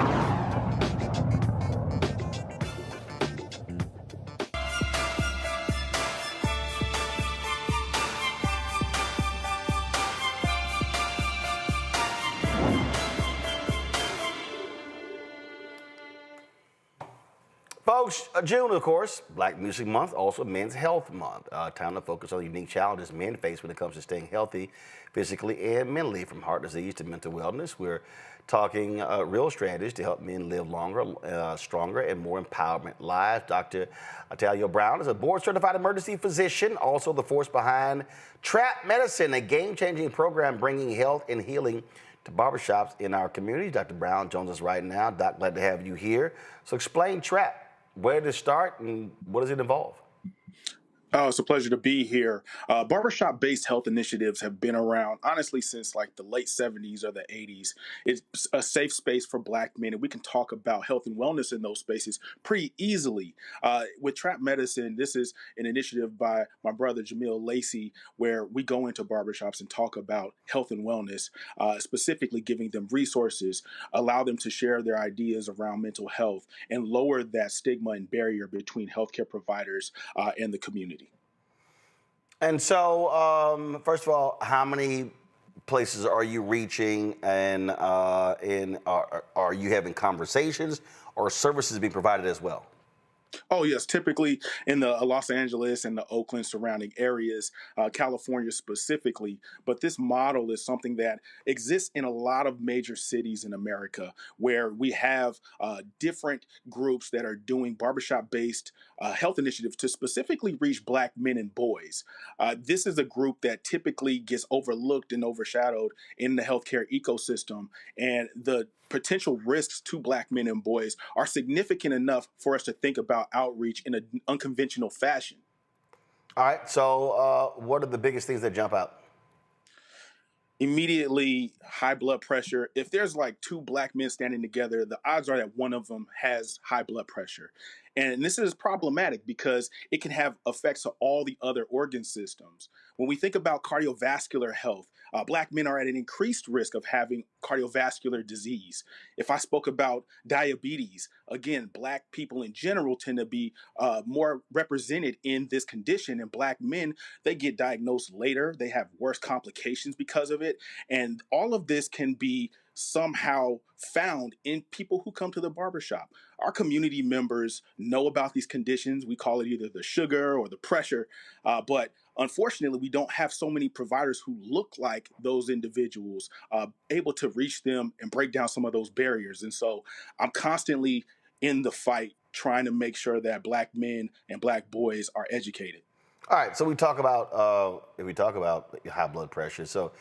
Folks, Folks, June, of course, Black Music Month, also Men's Health Month. Time to focus on the unique challenges men face when it comes to staying healthy physically and mentally, from heart disease to mental wellness. We're talking real strategies to help men live longer, stronger, and more empowerment lives. Dr. Atalia Brown is a board-certified emergency physician, also the force behind Trap Medicine, a game-changing program bringing health and healing to barbershops in our community. Dr. Brown joins us right now. Doc, glad to have you here. So explain Trap. Where did it start and what does it involve? Oh, it's a pleasure to be here. Barbershop-based health initiatives have been around, honestly, since like the late 70s or the 80s. It's a safe space for Black men, and we can talk about health and wellness in those spaces pretty easily. With Trap Medicine, this is an initiative by my brother, Jamil Lacey, where we go into barbershops and talk about health and wellness, specifically giving them resources, allow them to share their ideas around mental health, and lower that stigma and barrier between healthcare providers and the community. And so, first of all, how many places are you reaching, and are you having conversations or services being provided as well? Oh, yes. Typically in the Los Angeles and the Oakland surrounding areas, California specifically. But this model is something that exists in a lot of major cities in America, where we have different groups that are doing barbershop-based health initiatives to specifically reach Black men and boys. This is a group that typically gets overlooked and overshadowed in the healthcare ecosystem. And the potential risks to Black men and boys are significant enough for us to think about outreach in an unconventional fashion. All right, so what are the biggest things that jump out? Immediately, high blood pressure. If there's like two Black men standing together, the odds are that one of them has high blood pressure. And this is problematic because it can have effects to all the other organ systems. When we think about cardiovascular health, Black men are at an increased risk of having cardiovascular disease. If I spoke about diabetes, again, Black people in general tend to be more represented in this condition. And Black men, they get diagnosed later. They have worse complications because of it. And all of this can be somehow found in people who come to the barbershop. Our community members know about these conditions. We call it either the sugar or the pressure, but unfortunately, we don't have so many providers who look like those individuals able to reach them and break down some of those barriers. And so I'm constantly in the fight trying to make sure that Black men and Black boys are educated. All right, so we talk about high blood pressure. So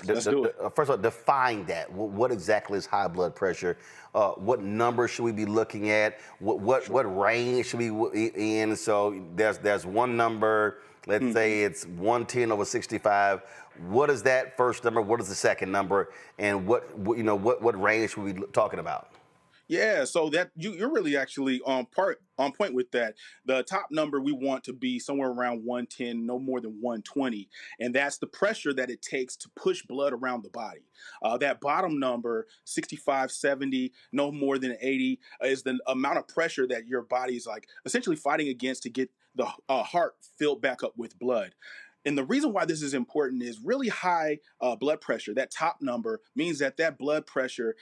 Let's do it. First of all, define that. What exactly is high blood pressure? What number should we be looking at? What range should we be in? So there's one number. Let's say it's 110/65. What is that first number? What is the second number? And what range should we be talking about? Yeah, so that you're really actually on point with that. The top number we want to be somewhere around 110, no more than 120, and that's the pressure that it takes to push blood around the body. That bottom number, 65, 70, no more than 80, is the amount of pressure that your body's like essentially fighting against to get the heart filled back up with blood. And the reason why this is important is really high blood pressure. That top number means that blood pressure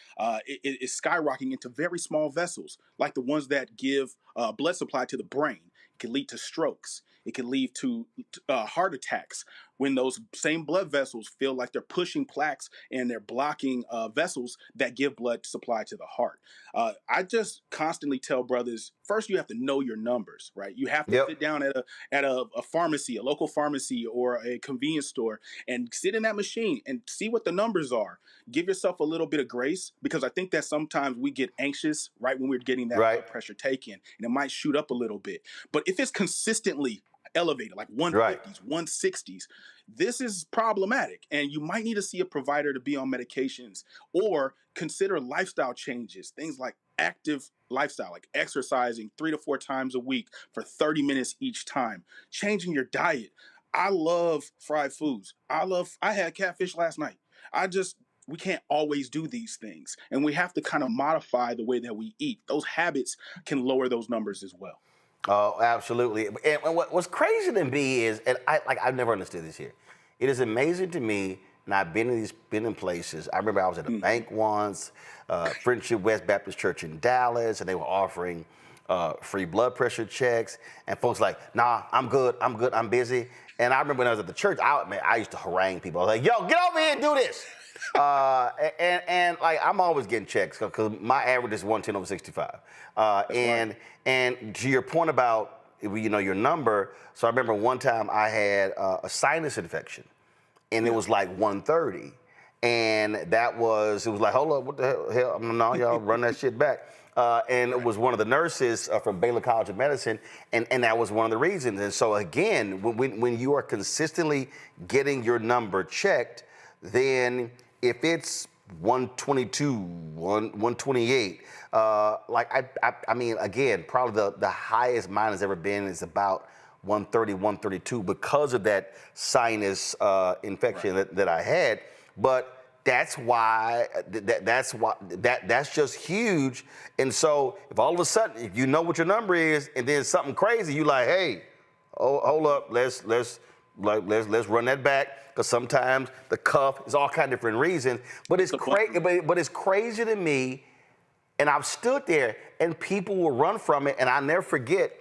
is skyrocketing into very small vessels, like the ones that give blood supply to the brain. It can lead to strokes. It can lead to heart attacks when those same blood vessels feel like they're pushing plaques and they're blocking vessels that give blood supply to the heart. I just constantly tell brothers, first you have to know your numbers, right? You have to sit down at a pharmacy, a local pharmacy or a convenience store and sit in that machine and see what the numbers are. Give yourself a little bit of grace, because I think that sometimes we get anxious right when we're getting that blood pressure taken, and it might shoot up a little bit. But if it's consistently elevated, like 150s, 160s, this is problematic. And you might need to see a provider to be on medications or consider lifestyle changes, things like active lifestyle, like exercising 3 to 4 times a week for 30 minutes each time, changing your diet. I love fried foods. I had catfish last night. We can't always do these things, and we have to kind of modify the way that we eat. Those habits can lower those numbers as well. Oh, absolutely. And what's crazy to me is, and I've never understood this here. It is amazing to me, and I've been in places. I remember I was at a bank once, Friendship West Baptist Church in Dallas, and they were offering free blood pressure checks, and folks like, nah, I'm good, I'm busy. And I remember when I was at the church, I used to harangue people. I was like, yo, get over here and do this. And like, I'm always getting checks because my average is 110/65. And to your point about, your number, so I remember one time I had a sinus infection, and it was like 130. And it was like, hold up, what the hell? No, y'all run that shit back. And it was one of the nurses from Baylor College of Medicine, and that was one of the reasons. And so again, when you are consistently getting your number checked, then if it's 122, 128, I mean, again, probably the highest mine has ever been is about 130, 132 because of that sinus infection that I had. But that's why that's just huge. And so if all of a sudden, if you know what your number is, and then something crazy, you like, hey, hold up, let's run that back, because sometimes the cuff is all kind of different reasons. But it's but it's crazy to me, and I've stood there and people will run from it, and I never forget.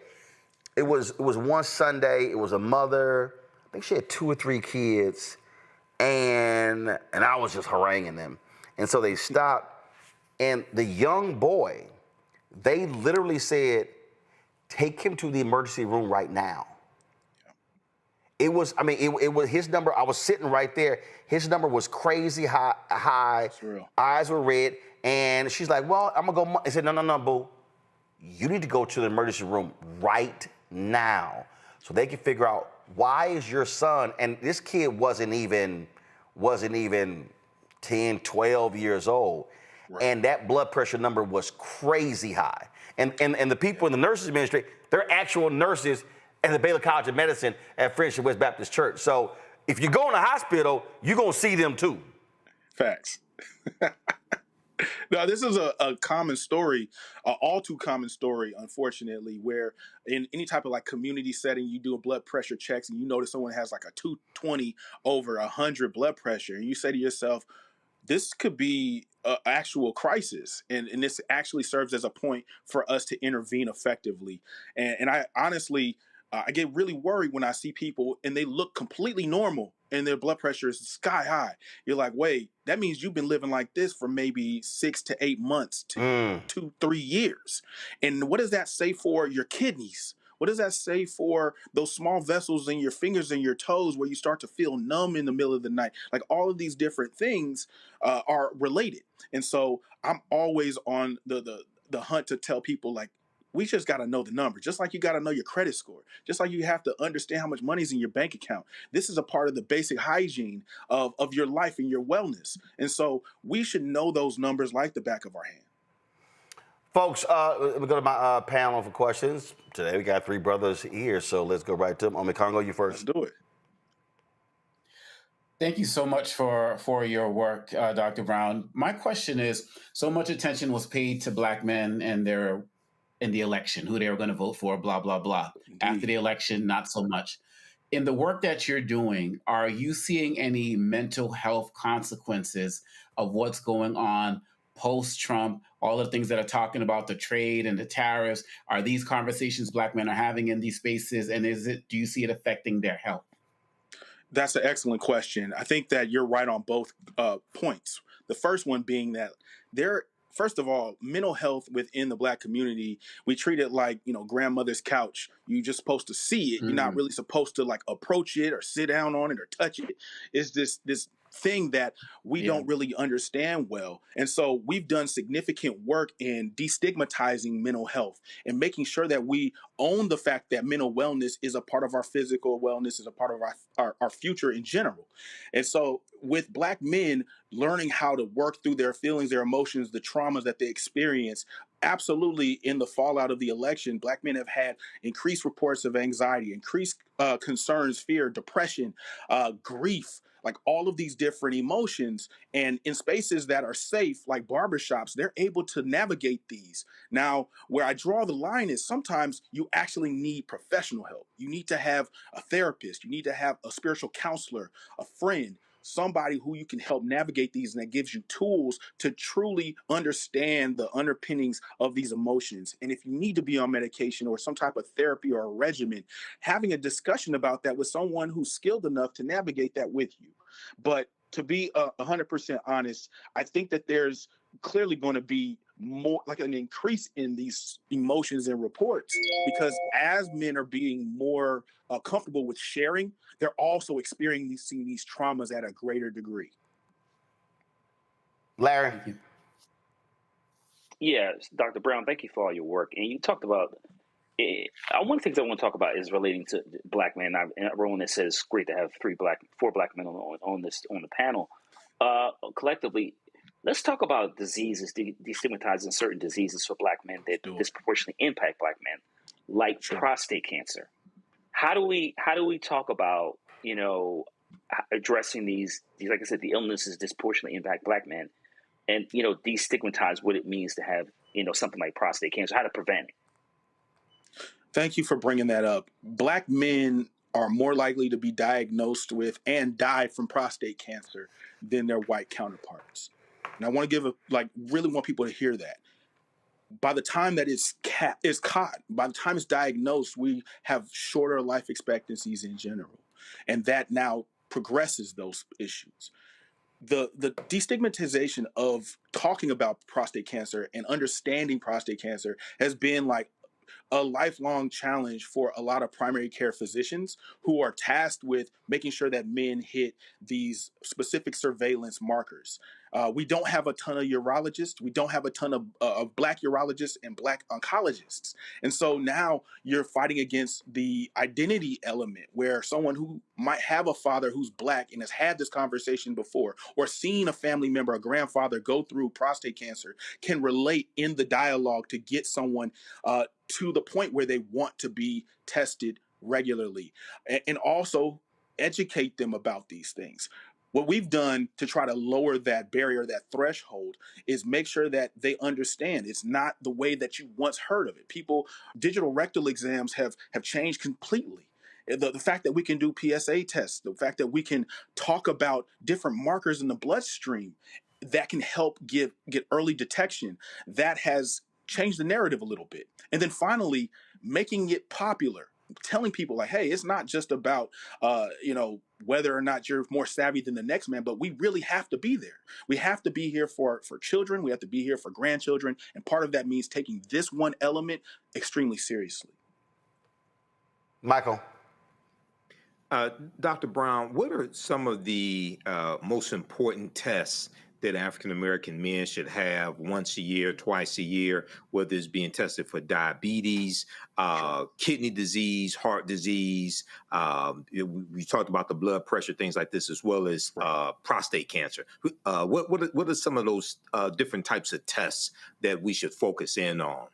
It was one Sunday. It was a mother. I think she had 2 or 3 kids. And I was just haranguing them. And so they stopped, and the young boy, they literally said, take him to the emergency room right now. It was his number. I was sitting right there. His number was crazy high. Eyes were red. And she's like, well, I'm going to go. I said, no, boo. You need to go to the emergency room right now so they can figure out, why is your son, and this kid wasn't even 10, 12 years old, and that blood pressure number was crazy high. And the people in the nurses ministry, they're actual nurses at the Baylor College of Medicine at Friendship West Baptist Church. So if you go in the hospital, you're going to see them too. Facts. Now, this is a common story, all too common story, unfortunately, where in any type of like community setting, you do a blood pressure checks and you notice someone has like a 220 over 100 blood pressure. And you say to yourself, this could be an actual crisis. And this actually serves as a point for us to intervene effectively. And I honestly, I get really worried when I see people and they look completely normal and their blood pressure is sky high. You're like, wait, that means you've been living like this for maybe 6 to 8 months to 2-3 years. And what does that say for your kidneys? What does that say for those small vessels in your fingers and your toes where you start to feel numb in the middle of the night? Like, all of these different things are related. And so I'm always on the hunt to tell people, like, we just got to know the number, just like you got to know your credit score, just like you have to understand how much money's in your bank account. This is a part of the basic hygiene of your life and your wellness. And so we should know those numbers like the back of our hand. Folks, we go to my panel for questions. Today we got 3 brothers here, so let's go right to them. Congo, you first. Let's do it. Thank you so much for your work, Dr. Brown. My question is, so much attention was paid to Black men and in the election, who they were going to vote for, blah, blah, blah. Indeed. After the election, not so much. In the work that you're doing, are you seeing any mental health consequences of what's going on post-Trump, all the things that are talking about the trade and the tariffs? Are these conversations Black men are having in these spaces, and do you see it affecting their health? That's an excellent question. I think that you're right on both points. The first one being that first of all, mental health within the Black community, we treat it like, grandmother's couch. You're just supposed to see it. You're not really supposed to like approach it or sit down on it or touch it. It's this thing that we don't really understand well. And so we've done significant work in destigmatizing mental health and making sure that we own the fact that mental wellness is a part of our physical wellness, is a part of our future in general. And so with Black men learning how to work through their feelings, their emotions, the traumas that they experience, absolutely in the fallout of the election, Black men have had increased reports of anxiety, increased concerns, fear, depression, grief, like all of these different emotions. And in spaces that are safe, like barbershops, they're able to navigate these. Now, where I draw the line is sometimes you actually need professional help. You need to have a therapist. You need to have a spiritual counselor, a friend somebody who you can help navigate these and that gives you tools to truly understand the underpinnings of these emotions. And if you need to be on medication or some type of therapy or a regimen, having a discussion about that with someone who's skilled enough to navigate that with you. But to be 100% honest, I think that there's clearly going to be more like an increase in these emotions and reports, because as men are being more comfortable with sharing, they're also experiencing these traumas at a greater degree. Larry. Yeah, Dr. Brown, thank you for all your work. And you talked about one of the things I want to talk about is relating to black men. Roland says it's great to have four black men on the panel. Collectively, let's talk about diseases, destigmatizing certain diseases for black men that disproportionately impact black men, like prostate cancer. How do we talk about, addressing these, like I said, the illnesses disproportionately impact black men, and destigmatize what it means to have something like prostate cancer, how to prevent it? Thank you for bringing that up. Black men are more likely to be diagnosed with and die from prostate cancer than their white counterparts. And I want to really want people to hear that. By the time that it's caught, by the time it's diagnosed, we have shorter life expectancies in general. And that now progresses those issues. The destigmatization of talking about prostate cancer and understanding prostate cancer has been like a lifelong challenge for a lot of primary care physicians who are tasked with making sure that men hit these specific surveillance markers. We don't have a ton of urologists. We don't have a ton of black urologists and black oncologists. And so now you're fighting against the identity element, where someone who might have a father who's black and has had this conversation before, or seen a family member, a grandfather, go through prostate cancer, can relate in the dialogue to get someone to the point where they want to be tested regularly, and also educate them about these things. What we've done to try to lower that barrier, that threshold, is make sure that they understand it's not the way that you once heard of it. Digital rectal exams have changed completely. The fact that we can do PSA tests, the fact that we can talk about different markers in the bloodstream that can help get early detection, that has changed the narrative a little bit. And then finally, making it popular, telling people like, hey, it's not just about, whether or not you're more savvy than the next man, but we really have to be there. We have to be here for children. We have to be here for grandchildren. And part of that means taking this one element extremely seriously. Michael. Dr. Brown, what are some of the most important tests that African-American men should have once a year, twice a year, whether it's being tested for diabetes, kidney disease, heart disease? We talked about the blood pressure, things like this, as well as prostate cancer. What are some of those different types of tests that we should focus in on?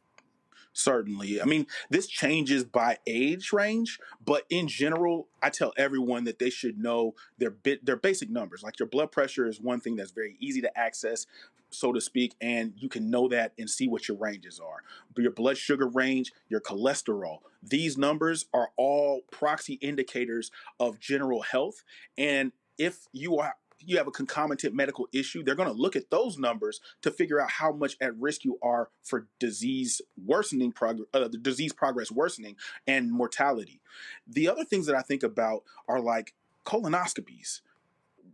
Certainly. I mean, this changes by age range, but in general, I tell everyone that they should know their basic numbers. Like your blood pressure is one thing that's very easy to access, so to speak, and you can know that and see what your ranges are. But your blood sugar range, your cholesterol, these numbers are all proxy indicators of general health. And if you have a concomitant medical issue, they're going to look at those numbers to figure out how much at risk you are for disease progress worsening and mortality. The other things that I think about are like colonoscopies.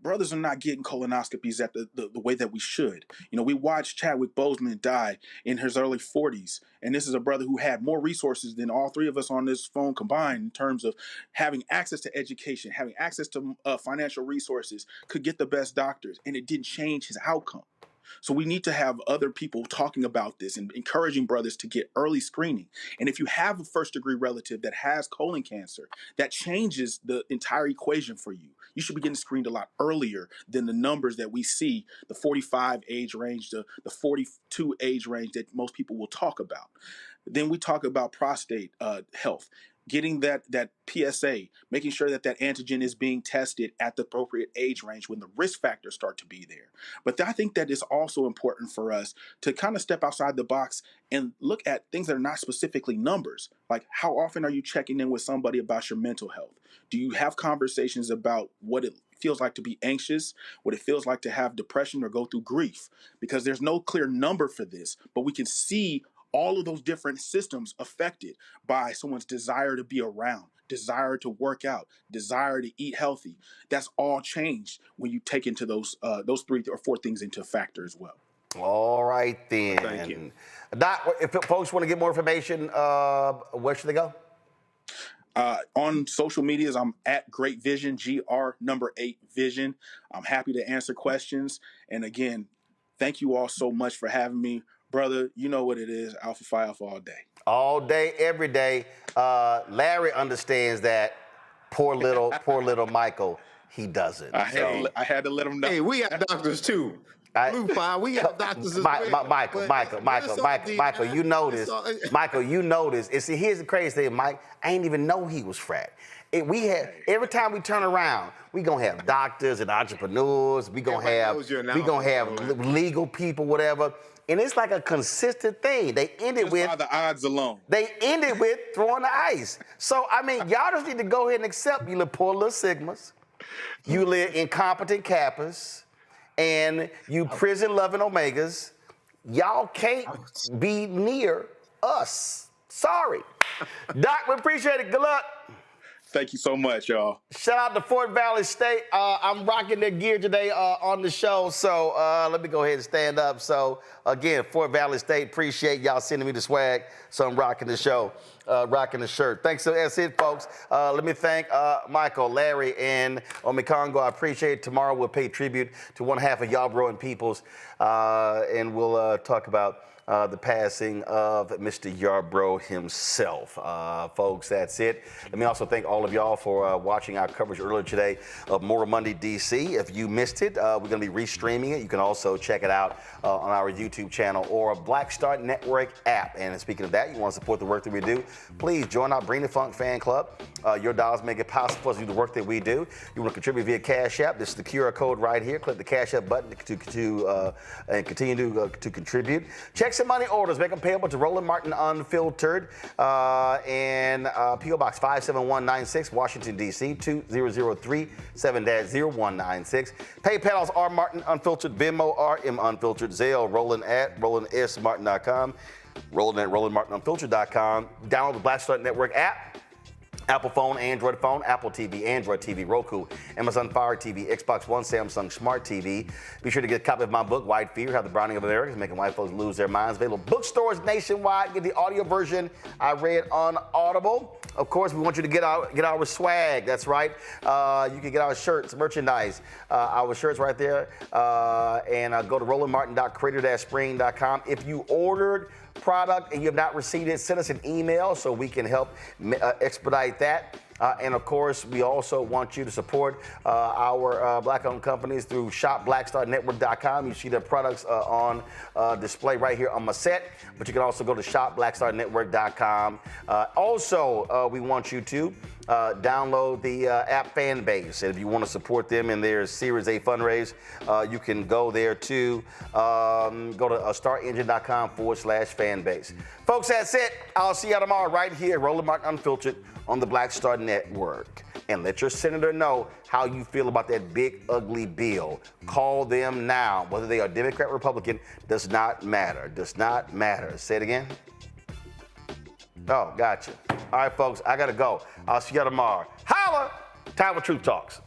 Brothers are not getting colonoscopies at the way that we should. We watched Chadwick Boseman die in his early 40s. And this is a brother who had more resources than all three of us on this phone combined in terms of having access to education, having access to financial resources, could get the best doctors, and it didn't change his outcome. So we need to have other people talking about this and encouraging brothers to get early screening. And if you have a first-degree relative that has colon cancer, that changes the entire equation for you. You should be getting screened a lot earlier than the numbers that we see, the 45 age range, the 42 age range that most people will talk about. Then we talk about prostate health. getting that PSA, making sure that antigen is being tested at the appropriate age range when the risk factors start to be there. But I think that is also important for us to kind of step outside the box and look at things that are not specifically numbers. Like, how often are you checking in with somebody about your mental health? Do you have conversations about what it feels like to be anxious, what it feels like to have depression or go through grief? Because there's no clear number for this, but we can see all of those different systems affected by someone's desire to be around, desire to work out, desire to eat healthy. That's all changed when you take into those 3 or 4 things into factor as well. All right, then. Thank you. Doc, if folks want to get more information, where should they go? On social medias, I'm at Great Vision, GR8 Vision. I'm happy to answer questions. And again, thank you all so much for having me. Brother, you know what it is. Alpha Phi Alpha all day. All day, every day. Larry understands that. Poor little Michael, he doesn't. I had to let him know. Hey, we got doctors too. Blue Phi, we got doctors as well. Michael, you know this. Michael, you know this. And see, here's the crazy thing, Mike. I ain't even know he was frat. Every time we turn around, we gonna have doctors and entrepreneurs. We gonna have legal people, whatever. And it's like a consistent thing. They ended with the odds alone. They ended with throwing the ice. So I mean, y'all just need to go ahead and accept you little poor little sigmas, you little incompetent kappas, and you prison-loving omegas. Y'all can't be near us. Sorry. Doc, we appreciate it. Good luck. Thank you so much, y'all. Shout out to Fort Valley State. I'm rocking their gear today on the show, so let me go ahead and stand up. So, again, Fort Valley State, appreciate y'all sending me the swag, so I'm rocking the show, rocking the shirt. Thanks, that's it, folks. Let me thank Michael, Larry, and Omikongo. I appreciate it. Tomorrow we'll pay tribute to one half of Yarborough and Peoples, and we'll talk about the passing of Mr. Yarborough himself. Folks, that's it. Let me also thank all of y'all for watching our coverage earlier today of Moral Monday DC. If you missed it, we're going to be restreaming it. You can also check it out on our YouTube channel or Black Star Network app. And speaking of that, you want to support the work that we do, please join our Bring the Funk fan club. Your dollars make it possible for us to do the work that we do. You want to contribute via Cash App. This is the QR code right here. Click the Cash App button and continue to contribute. Check some money orders, make them payable to Roland Martin Unfiltered, and P.O. Box 57196, Washington, D.C. 20037-0196. PayPal's R Martin Unfiltered, Venmo RM Unfiltered, Zelle Roland at RolandSMartin.com, Roland at RolandMartinUnfiltered.com. Download the Black Star Network app. Apple phone, Android phone, Apple TV, Android TV, Roku, Amazon Fire TV, Xbox One, Samsung Smart TV. Be sure to get a copy of my book, White Fear, How the Browning of America is Making White Folks Lose Their Minds. Available bookstores nationwide. Get the audio version I read on Audible. Of course, we want you to get our swag. That's right. You can get our shirts, merchandise, our shirts right there. And go to rolandmartin.creator-spring.com. If you ordered product and you have not received it, send us an email so we can help expedite that. And of course, we also want you to support our Black-owned companies through shopblackstarnetwork.com. You see their products on display right here on my set, but you can also go to shopblackstarnetwork.com. Also, we want you to download the app Fanbase. And if you want to support them in their Series A fundraise, you can go there to go to starengine.com/fanbase. Folks, that's it. I'll see you tomorrow right here, Roland Martin Unfiltered on the Black Star Network. And let your senator know how you feel about that big, ugly bill. Call them now. Whether they are Democrat or Republican does not matter. Does not matter. Say it again. Oh, gotcha. All right, folks, I got to go. I'll see you tomorrow. Holla! Time for Truth Talks.